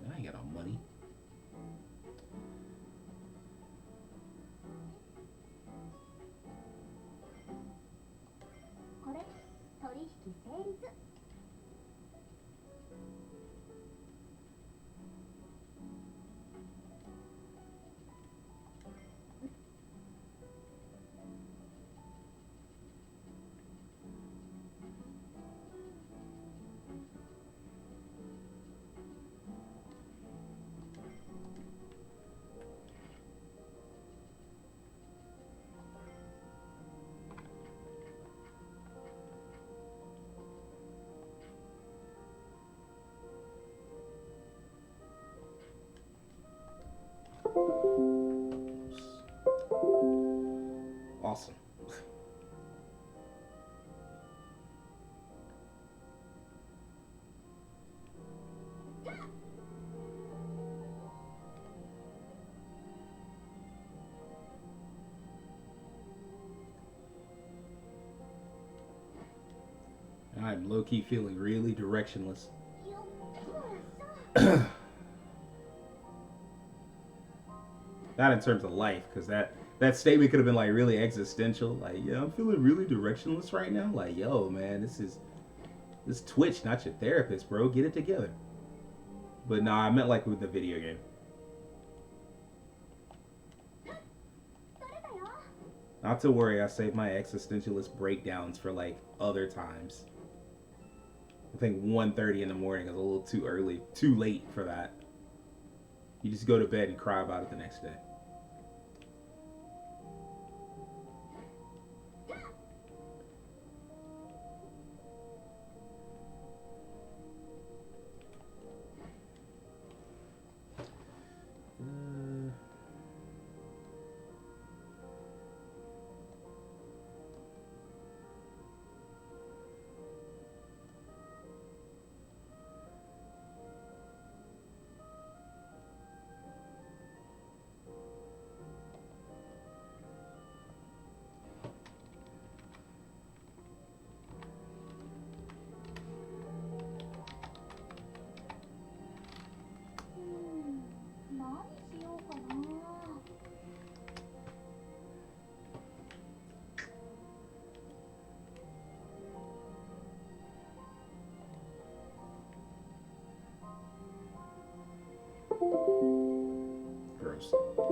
I ain't got no money. Awesome. I'm low-key feeling really directionless. よほらさ Not in terms of life, because that statement could have been like really existential. Like, yeah, I'm feeling really directionless right now. Like, yo, man, this Twitch, not your therapist, bro. Get it together. But nah, I meant like with the video game. 取れたよ Not to worry, I saved my existentialist breakdowns for like other times. I think 1:30 in the morning is a little too early, too late for that. You just go to bed and cry about it the next day. Gross. よしあった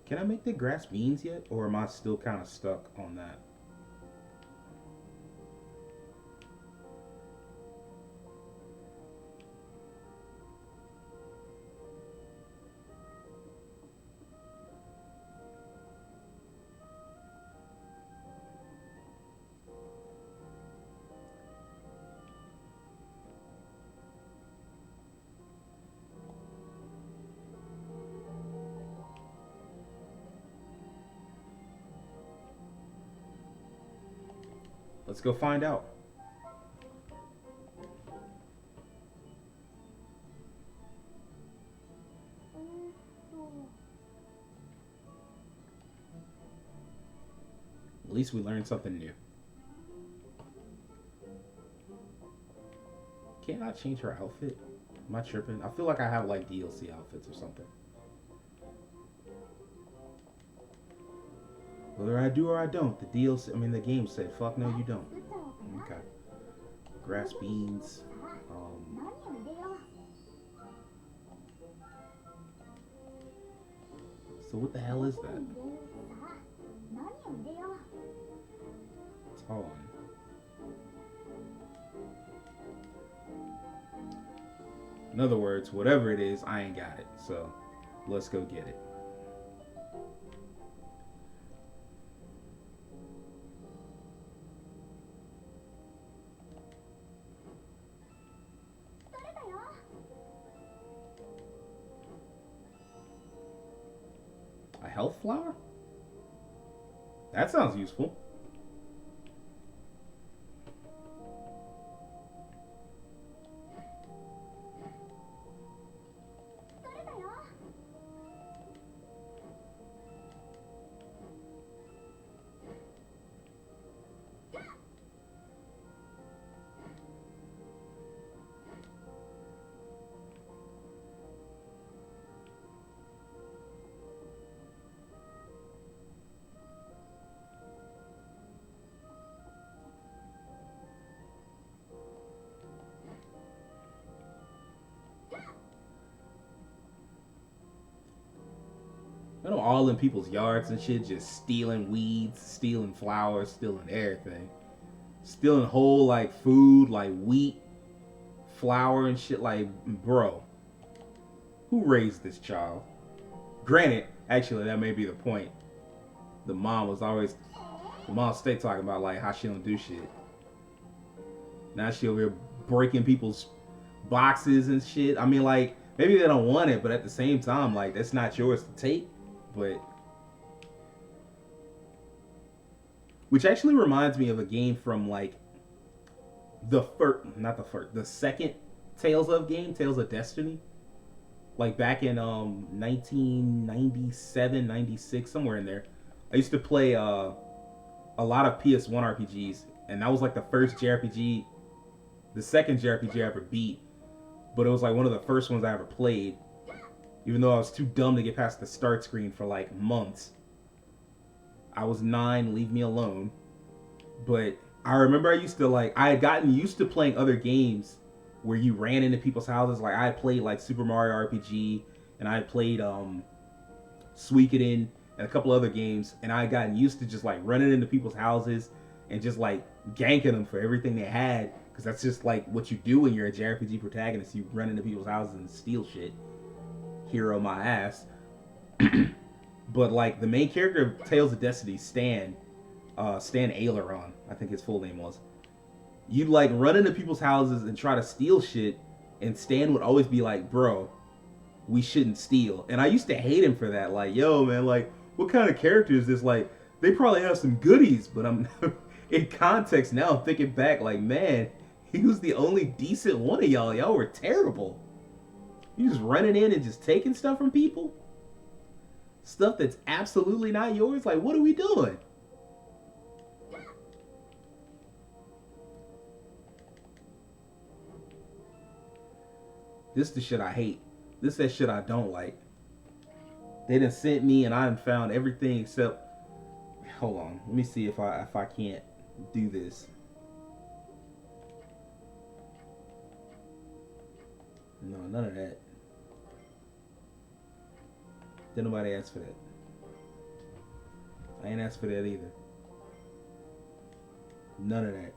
Can I make the grass beans yet? Or am I still kind of stuck on that? Let's go find out. At least we learned something new. Can't I change her outfit? Am I tripping? I feel like I have like DLC outfits or something. Whether I do or I don't, the DLC, the game said, fuck no, you don't. Okay. Grass beans. 何を入れよう So what the hell is that? さあ何を入れよう It's on. In other words, whatever it is, I ain't got it. So let's go get it. A health flower? That sounds useful. I know all in people's yards and shit just stealing weeds, stealing flowers, stealing everything. Stealing whole like food, like wheat, flour and shit. Like, bro, who raised this child? Granted, actually that may be the point. the mom stay talking about like how she don't do shit. Now she over here breaking people's boxes and shit. I mean, like, maybe they don't want it, but at the same time, like, that's not yours to take. But which actually reminds me of a game from like the second Tales of game, Tales of Destiny. Like back in 1997, 96, somewhere in there. I used to play a lot of PS1 RPGs, and that was like the first JRPG, the second JRPG I ever beat, but it was like one of the first ones I ever played, even though I was too dumb to get past the start screen for like months. I was 9, leave me alone. But I remember I had gotten used to playing other games where you ran into people's houses. Like I played like Super Mario RPG, and I played Suikoden and a couple other games, and I had gotten used to just like running into people's houses and just like ganking them for everything they had, because that's just like what you do when you're a JRPG protagonist. You run into people's houses and steal shit. Hero my ass. But like the main character of Tales of Destiny, Stan Aileron, I think his full name was. You'd like run into people's houses and try to steal shit, and Stan would always be like, bro, we shouldn't steal. And I used to hate him for that. Like, yo, man, like, what kind of character is this? Like, they probably have some goodies, but I'm in context now, I'm thinking back, like, man, he was the only decent one of y'all. Y'all were terrible. You just running in and just taking stuff from people? Stuff that's absolutely not yours? Like, what are we doing? This is the shit I hate. This is that shit I don't like. They done sent me and I done found everything except... Hold on. Let me see if I can't do this. No, none of that. Didn't nobody ask for that. I ain't asked for that either. None of that.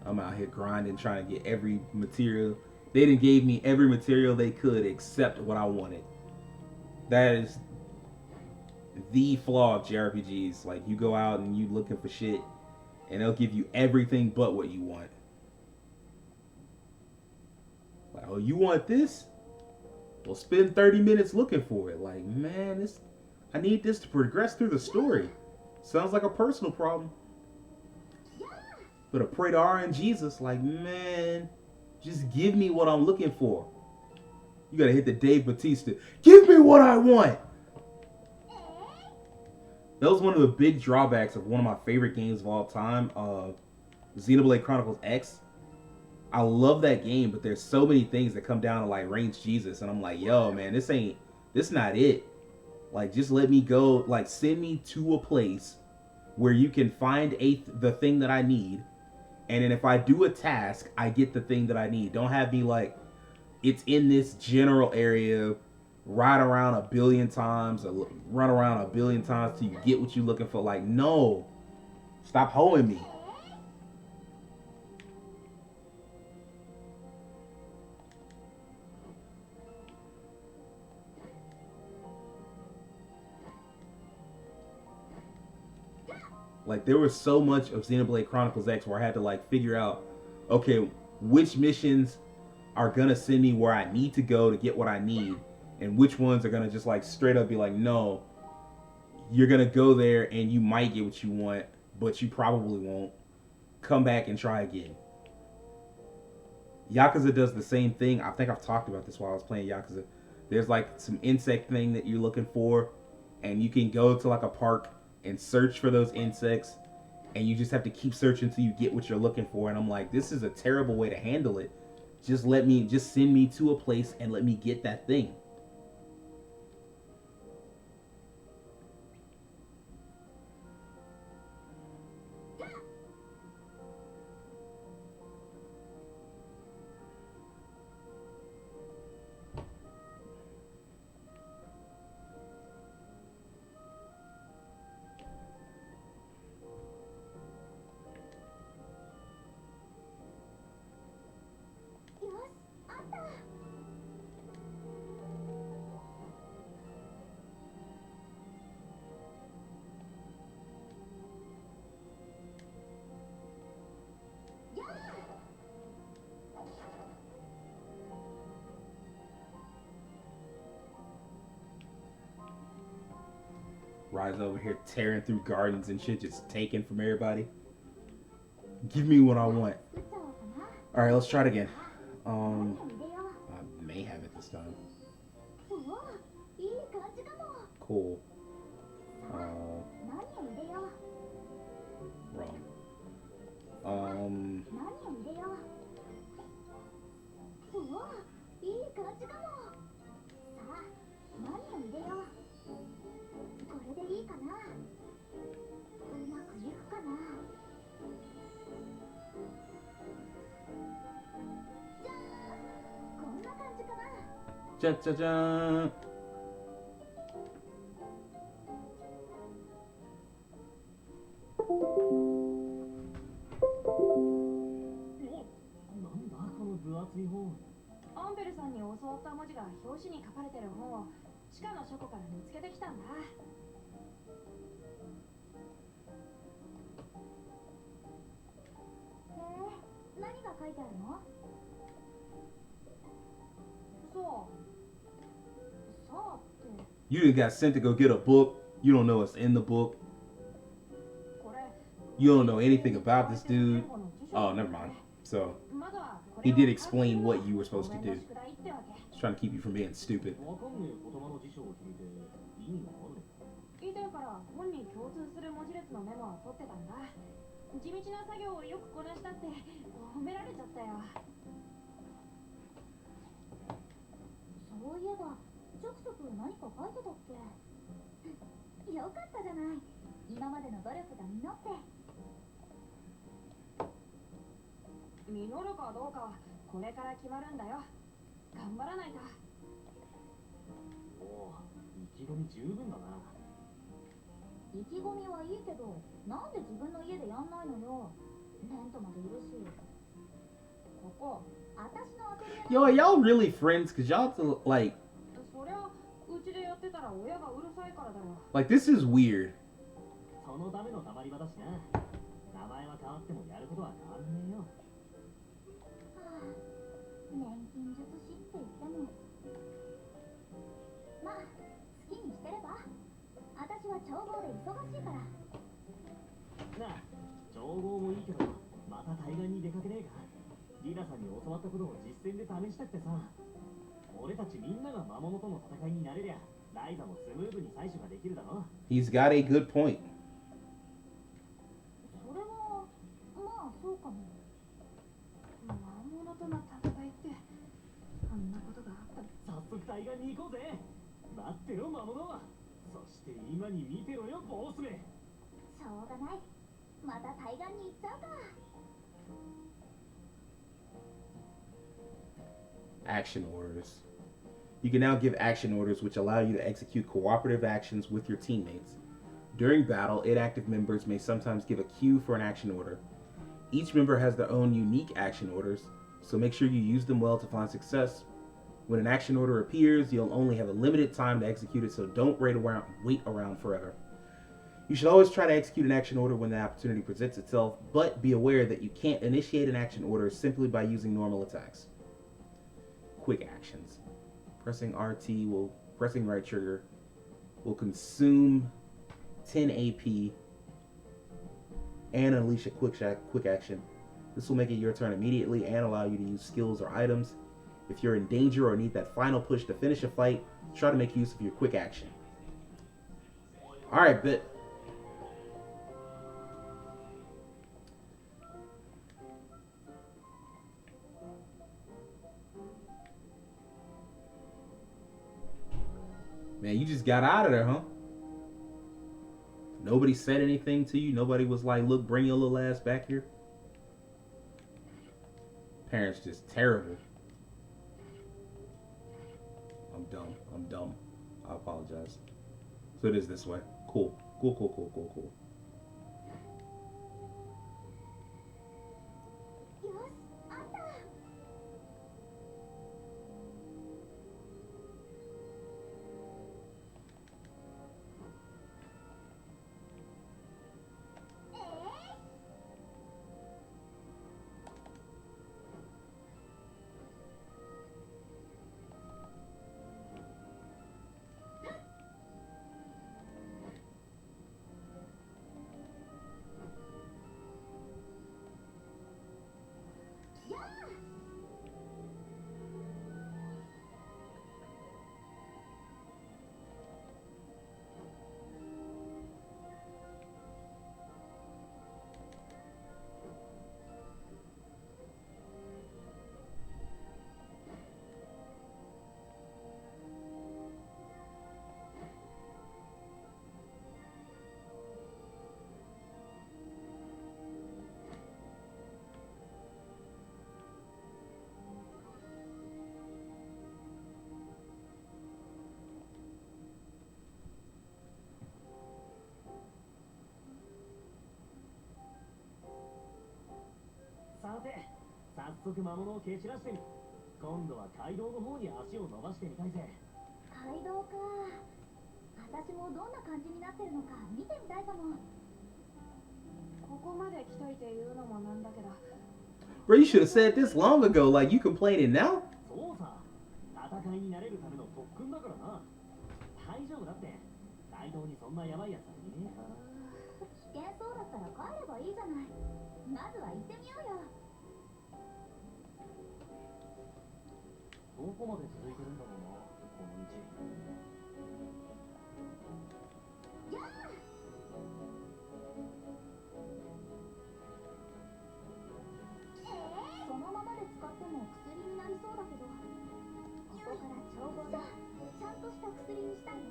I'm out here grinding, trying to get every material. They done gave me every material they could except what I wanted. That is the flaw of JRPGs. Like, you go out and you looking for shit, and they'll give you everything but what you want. Like, oh, you want this? Well, spend 30 minutes looking for it. Like, man, I need this to progress through the story. Sounds like a personal problem. But I pray to R and Jesus, like, man, just give me what I'm looking for. You gotta hit the Dave Bautista. Give me what I want. That was one of the big drawbacks of one of my favorite games of all time, Xenoblade Chronicles X. I love that game, but there's so many things that come down to like range Jesus, and I'm like, yo, man, this not it. Like, just let me go. Like, send me to a place where you can find the thing that I need. And then if I do a task, I get the thing that I need. Don't have me like, it's in this general area, ride around a billion times, or run around a billion times till you get what you're looking for. Like, no. Stop hoeing me. Like, there was so much of Xenoblade Chronicles X where I had to like figure out, okay, which missions are gonna send me where I need to go to get what I need, and which ones are gonna just like straight up be like, no, you're gonna go there and you might get what you want, but you probably won't. Come back and try again. Yakuza does the same thing. I think I've talked about this while I was playing Yakuza. There's like some insect thing that you're looking for, and you can go to like a park and search for those insects, and you just have to keep searching until you get what you're looking for. And I'm like, this is a terrible way to handle it. Just send me to a place and let me get that thing. Ryza over here tearing through gardens and shit, just taking from everybody. Give me what I want. Alright, let's try it again. I may have it this time. Cool. Wrong. Cha-cha-cha.アンベルさんに教わった文字が表紙に書かれてる本を地下の書庫から見つけてきたんだ。何が書いてあるの？そうって You done got sent to go get a book. You don't know what's in the book. これ You don't know anything about this dude. Oh, never mind. So, he did explain what you were supposed to do. He's trying to keep you from being stupid. 以前から本に共通する文字列のメモは取ってたんだ。地道な作業をよくこなしたって褒められちゃったよ。そういえば、ちょくちょく何か書いてたっけ？よかったじゃない。今までの努力が実って。実るかどうかはこれから決まるんだよ。頑張らないと。おお、意気込み十分だな。意気込みはいいけど、なんで自分の家でやんないのよ。テントまでいるし。ここ、私のアトリエ。 Yo, are y'all really friends? Cause y'all like そりゃうちでやってたら親がうるさいからだよ。 like this is weird. そのためのたまり場だしな。名前は変わってもやることは変わんねえよ。年金術師って言っても、まあ好きにしてれば。私は調合で忙しいから。なあ、調合もいいけど、また対岸に出かけねえか。リナさんに教わったことを実践で試したくてさ。俺たちみんなが魔物との戦いになれりゃ、ライザもスムーズに採取ができるだろ。 He's got a good point. それはまあそうかも。魔物との戦いってあんなことがあった。早速対岸に行こうぜ。待ってろ魔物。そして今に見てろよボスめ。しょうがない。また対岸に行っちゃうか。 Action orders. You can now give action orders which allow you to execute cooperative actions with your teammates. During battle, 8 active members may sometimes give a cue for an action order. Each member has their own unique action orders, so make sure you use them well to find success. When an action order appears, you'll only have a limited time to execute it, so don't wait around forever. You should always try to execute an action order when the opportunity presents itself, but be aware that you can't initiate an action order simply by using normal attacks. Quick actions. Pressing right trigger will consume 10 AP and unleash a quick action. This will make it your turn immediately and allow you to use skills or items. If you're in danger or need that final push to finish a fight, try to make use of your quick action. Alright, bet. Man, you just got out of there, huh? Nobody said anything to you? Nobody was like, look, bring your little ass back here? Parents just terrible. I'm dumb. I apologize. So it is this way. Cool. Cool. よし、あった。さて、早速魔物を蹴散らしてみる。今度は街道の方に足を伸ばしてみたいぜ。街道か。私もどんな感じになってるのか見てみたいかも。ここまで来といて言うのもなんだけど。 Bro, you should have said this long ago. Like, you complaining now? そうさ、戦いになれるための特訓だからな。大丈夫だって。街道にそんなやばいやつはいねえから。危険そうだったら帰ればいいじゃない。まずは行ってみようよ。どこまで続いてるんだろうな、この道。やあ。そのままで使っても薬になりそうだけど、ここから調合だ。ちゃんとした薬にしたいね。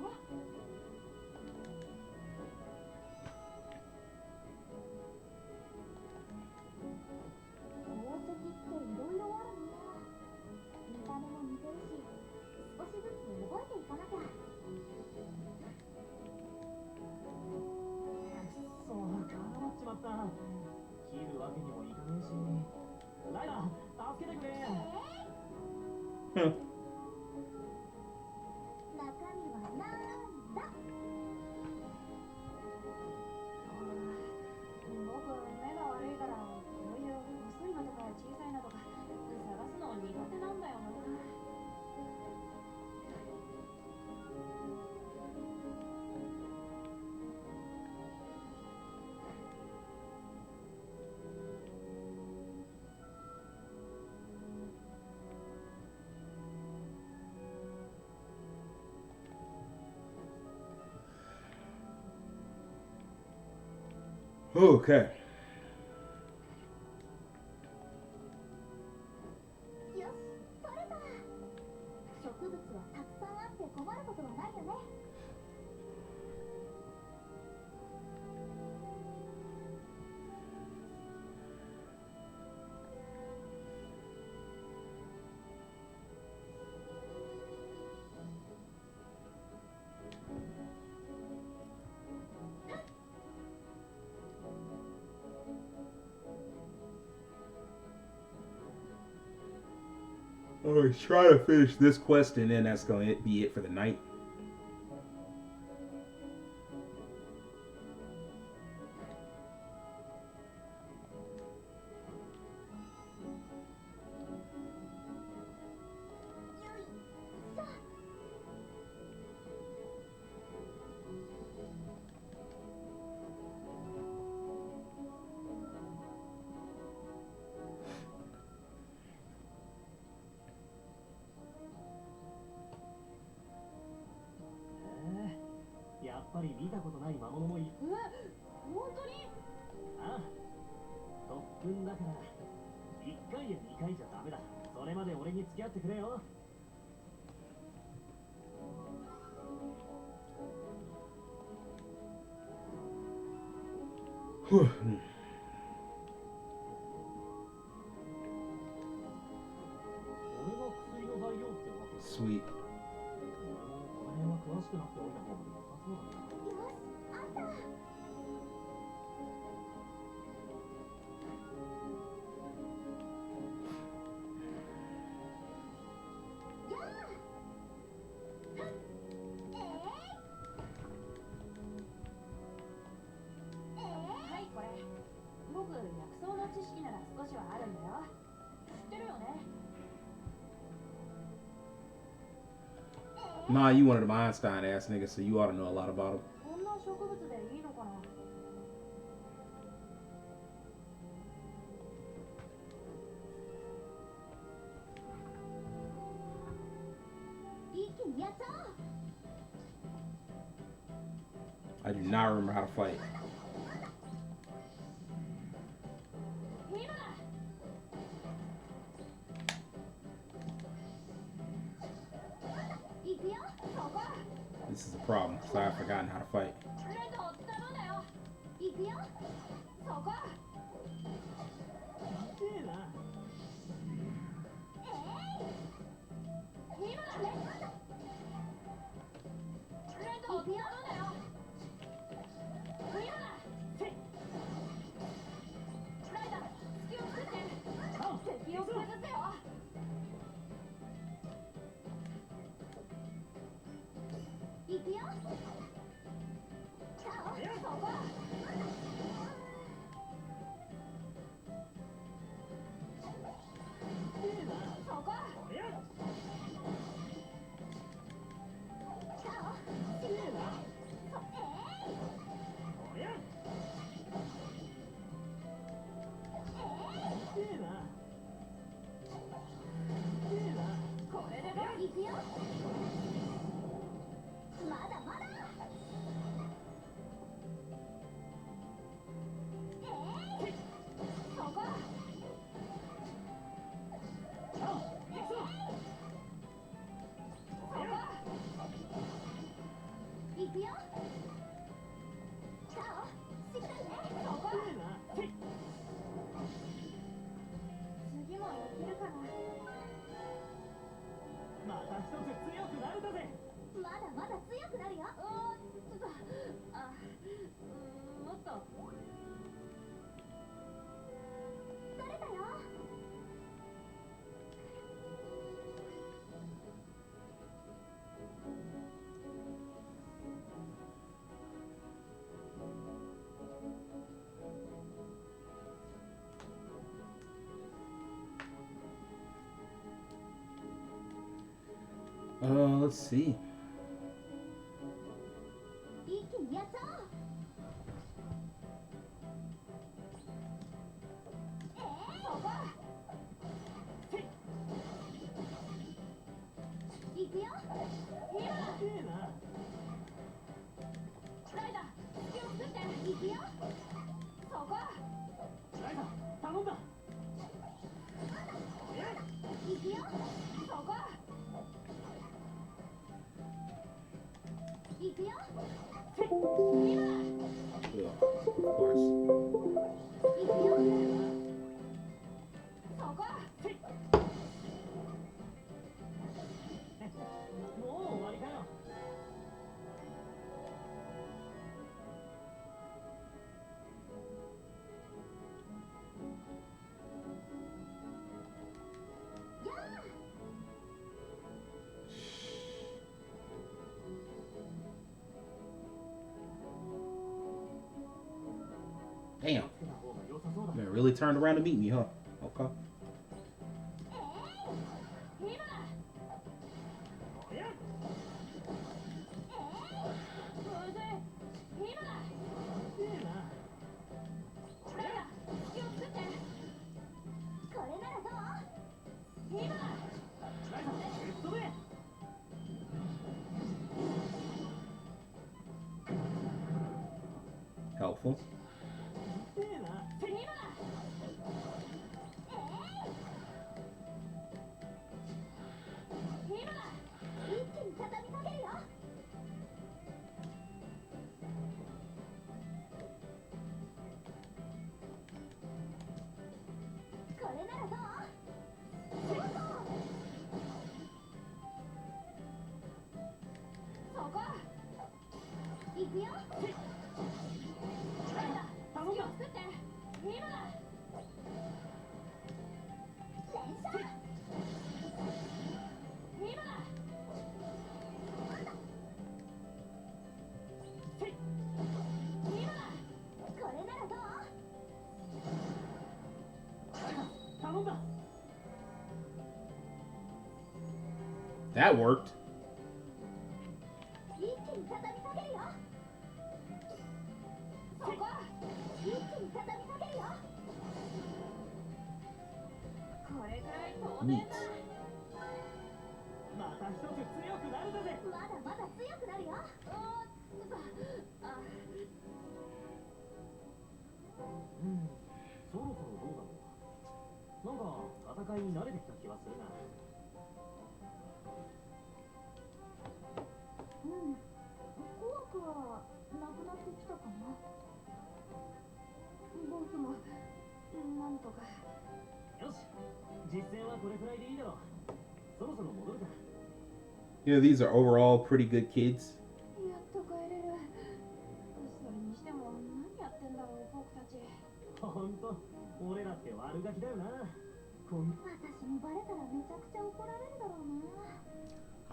宝石っていろいろあるね。見た目も似てるし、少しずつ覚えていかなきゃ。くそ、絡まっちまった。切るわけにもいかねえし。ライラ、助けてくれ。中身はなんだ。僕目が悪いからこういう細いのとか小さいのとか探すの苦手なんだよな。Okay. よし、取れた。植物はたくさんあって困ることはないよね。Alright, try to finish this quest and then that's going to be it for the night.やっぱり見たことない魔物もいる。本当に？ああ、特訓だから1回や2回じゃダメだ。それまで俺に付き合ってくれよ。Whew. 俺が薬の材料ってわけ。 Sweet. 俺もこの辺は詳しくなっておいた方が良さそうだな。よし、あった。やあ。はいこれ。僕薬草の知識なら少しはあるんだよ。知ってるよね。 Nah, you one of them Einstein ass niggas, so you ought to know a lot about them. こんな植物でいいのかな。do not remember how to fight. 今だ。行くよ。そこ。This is a problem, so I've forgotten how to fight. レッド頼んだよ。行くよ。そこ。いいな。今だ。レッド頼んだよ。今だ。ライダー、隙を作って敵を崩せよ。行くよ。さあ、そこ。そこ。さあ、しっかりね。これでも行くよ。まだまだ。そこ。行くよ。さあ、しっかりね。そこ。次もいけるかな。また一つ強くなるだぜ。まだまだ強くなるよ。ちょっと、もっと。取れたよ。Let's see. 一気にやっちゃおう。そこ。行くよ。今だ。いいな。ライダー、隙を作って行くよ。そこ。ライダー、頼んだ。行くよ。そこ。行くよ。今だ。Ugh, of course. 行くよ。そこ。もう終わりかよ。やあ。Damn. つけた方が良さそうだ。 Man, really turned around to meet me, huh? Okay. 今だ。おや。むずい。今だ。いいな。ライダー、隙を作ってこれならどう？今だ。ライダー、レッドで。 Helpful. いいな。今だ。今だ。一気に畳みかけるよ。これならどう？そこ。行くよ。ライダー、隙を作って今だ。連射。今だ。今だ。これならどう？頼んだ。 That worked. 一気に畳みかけるよ。そこ。一気に畳みかけるよ。これくらい当然だ。また一つ強くなるだぜ。まだまだ強くなるよ。そろそろどうだろう。なんか戦いに慣れてきた気はするな。怖くはなくなってきたかな。ボスもなんとか。よし、実戦はこれくらいでいいだろう。そろそろ戻るか。You know, these are overall pretty good kids. やっと帰れる。それにしても何やってんだろう僕たち。ほんと、俺らって悪ガキだよな。私もバレたらめちゃくちゃ怒られるだろうな。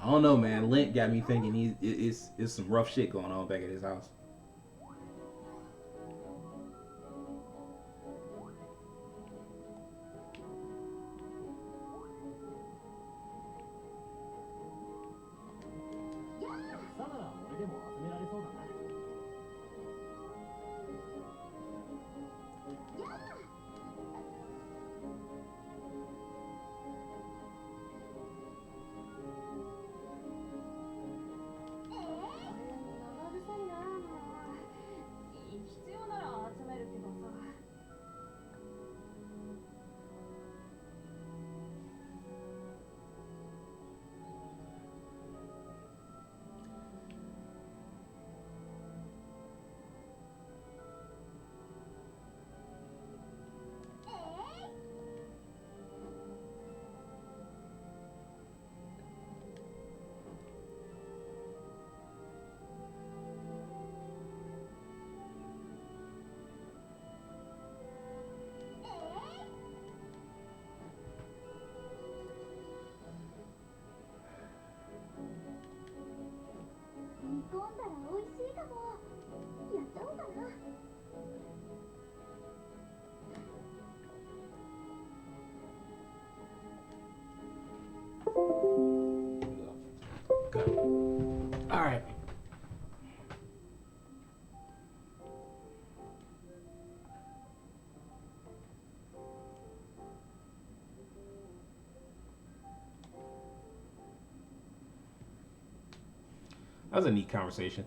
I don't know, man. Lint got me thinking it's some rough shit going on back at his house. Go. All right. That was a neat conversation.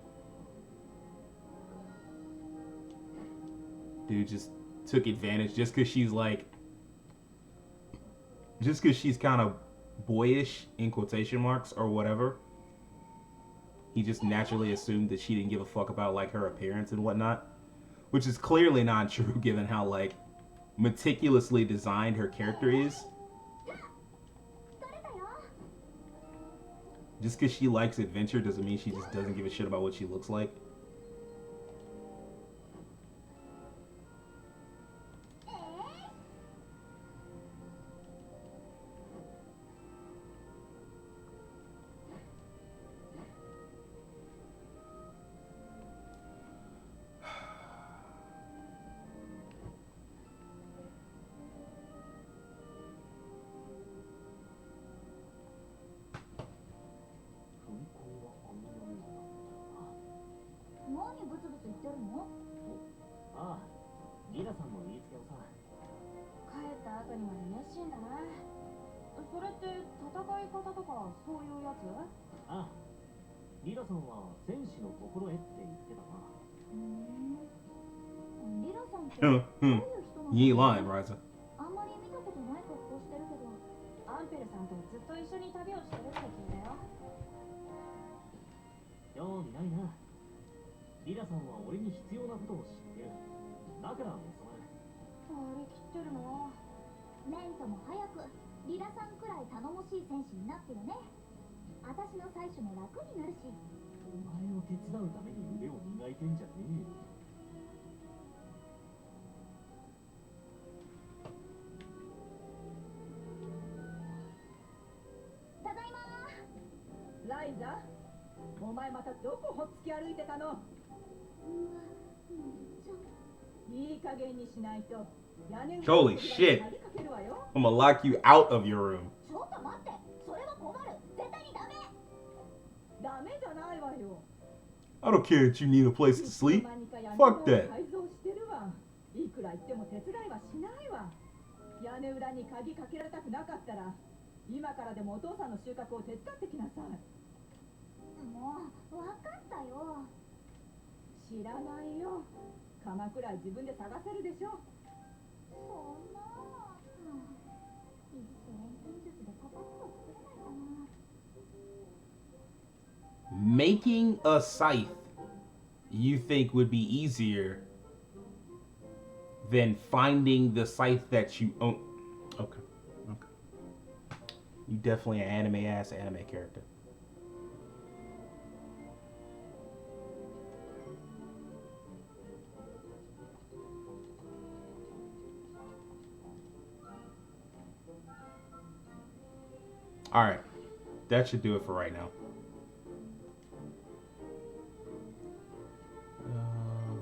Dude just took advantage just because she's kind of boyish in quotation marks or whatever. He just naturally assumed that she didn't give a fuck about like her appearance and whatnot, which is clearly not true given how like meticulously designed her character is. Just because she likes adventure doesn't mean she just doesn't give a shit about what she looks like. You ain't lying, Ryza. あんまり見たことない格好してるけど、アンペルさんとずっと一緒に旅をしてるって聞いたよ。興味ないな。リラさんは俺に必要なことを知ってる。だから教わる。張り切ってるな。メントも早くリラさんくらい頼もしい選手になってよね。私の最初も楽になるし。お前を手伝うために腕を磨いてんじゃねえよ。ただいまー。ライザ、お前またどこほっつき歩いてたの？いい加減にしないと。Holy shit! I'm gonna lock you out of your room. ちょっと待って、それは困る。絶対にダメ。ダメじゃないわよ。I don't care that you need a place to sleep. Fuck that. 改造してるわ。いくら言っても手伝いはしないわ。屋根裏に鍵かけられたくなかったら、今からでもお父さんの収穫を手伝ってきなさい。もう分かったよ。知らないよ。鎌くらい自分で探せるでしょ。そんな一斉忍術でパパッと作れないかな。 Making a scythe, you think would be easier than finding the scythe that you own? Okay. You definitely an anime character. All right, that should do it for right now.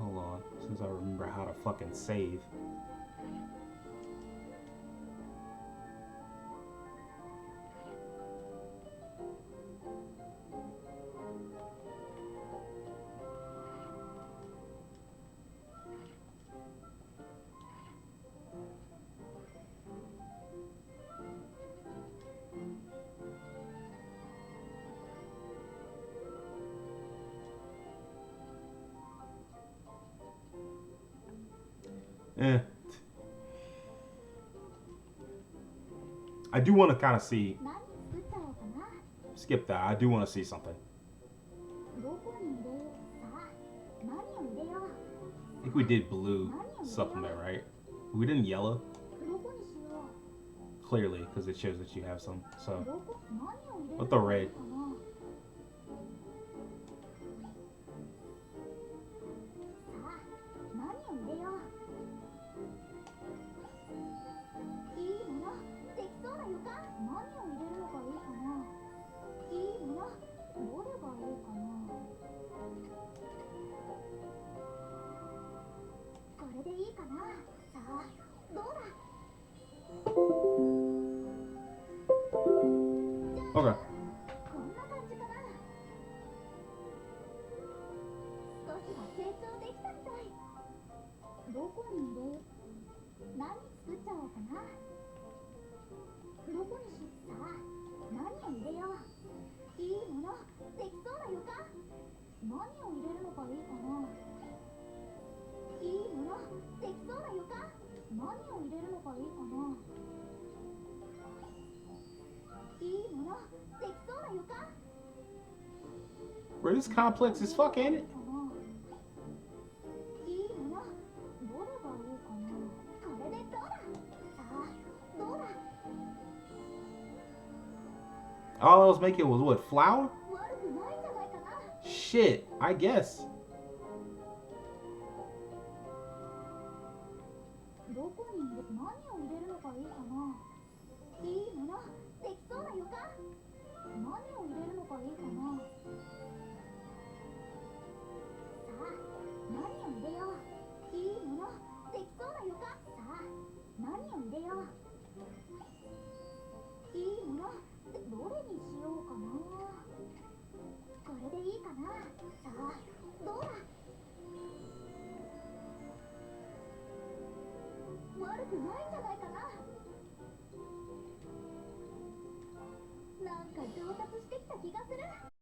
Hold on, since I remember how to fucking save. I do want to kind of see. 何作っちゃおうかな。 Skip that. I do want to see something. どこに入れよう。さあ、何を入れよう。 I think we did blue supplement, right? We didn't yellow. どこにしよう。 Clearly, because it shows that you have some. So どこ、何を入れる what の the がいい red? かな。さあ、何を入れよう。いいもの、できそうな予感。何を入れるのがいいかな。いいもの、どれがいいかな。これでいいかな。さあ、どうだ。 Okay. こんな感じかな。少しは成長できたみたい。どこに入れよう。何作っちゃおうかな。どこにしさあ、何を入れよう。いいもの、できそうな予感。何を入れるのがいいかな。いいもの、できそうな予感。何を入れるのがいいかな。いいもの、できそうな予感。 Bro, this complex as fuck, ain't it? いいもの、どれがいいかな。これでどうだ。さあ、どうだ。 All I was making was what? Flour? 悪くないんじゃないかな。 Shit, I guess. どこに入れ、何を入れるのがいいかな。いいもの、できそうな予感。何を入れるのがいいかな。さあ、何を入れよう。いいもの、できそうな予感。さあ、何を入れよう。いいもの、どれにしようかな。これでいいかな。さあ、どうだ。悪くないんじゃないかな。なんか上達してきた気がする。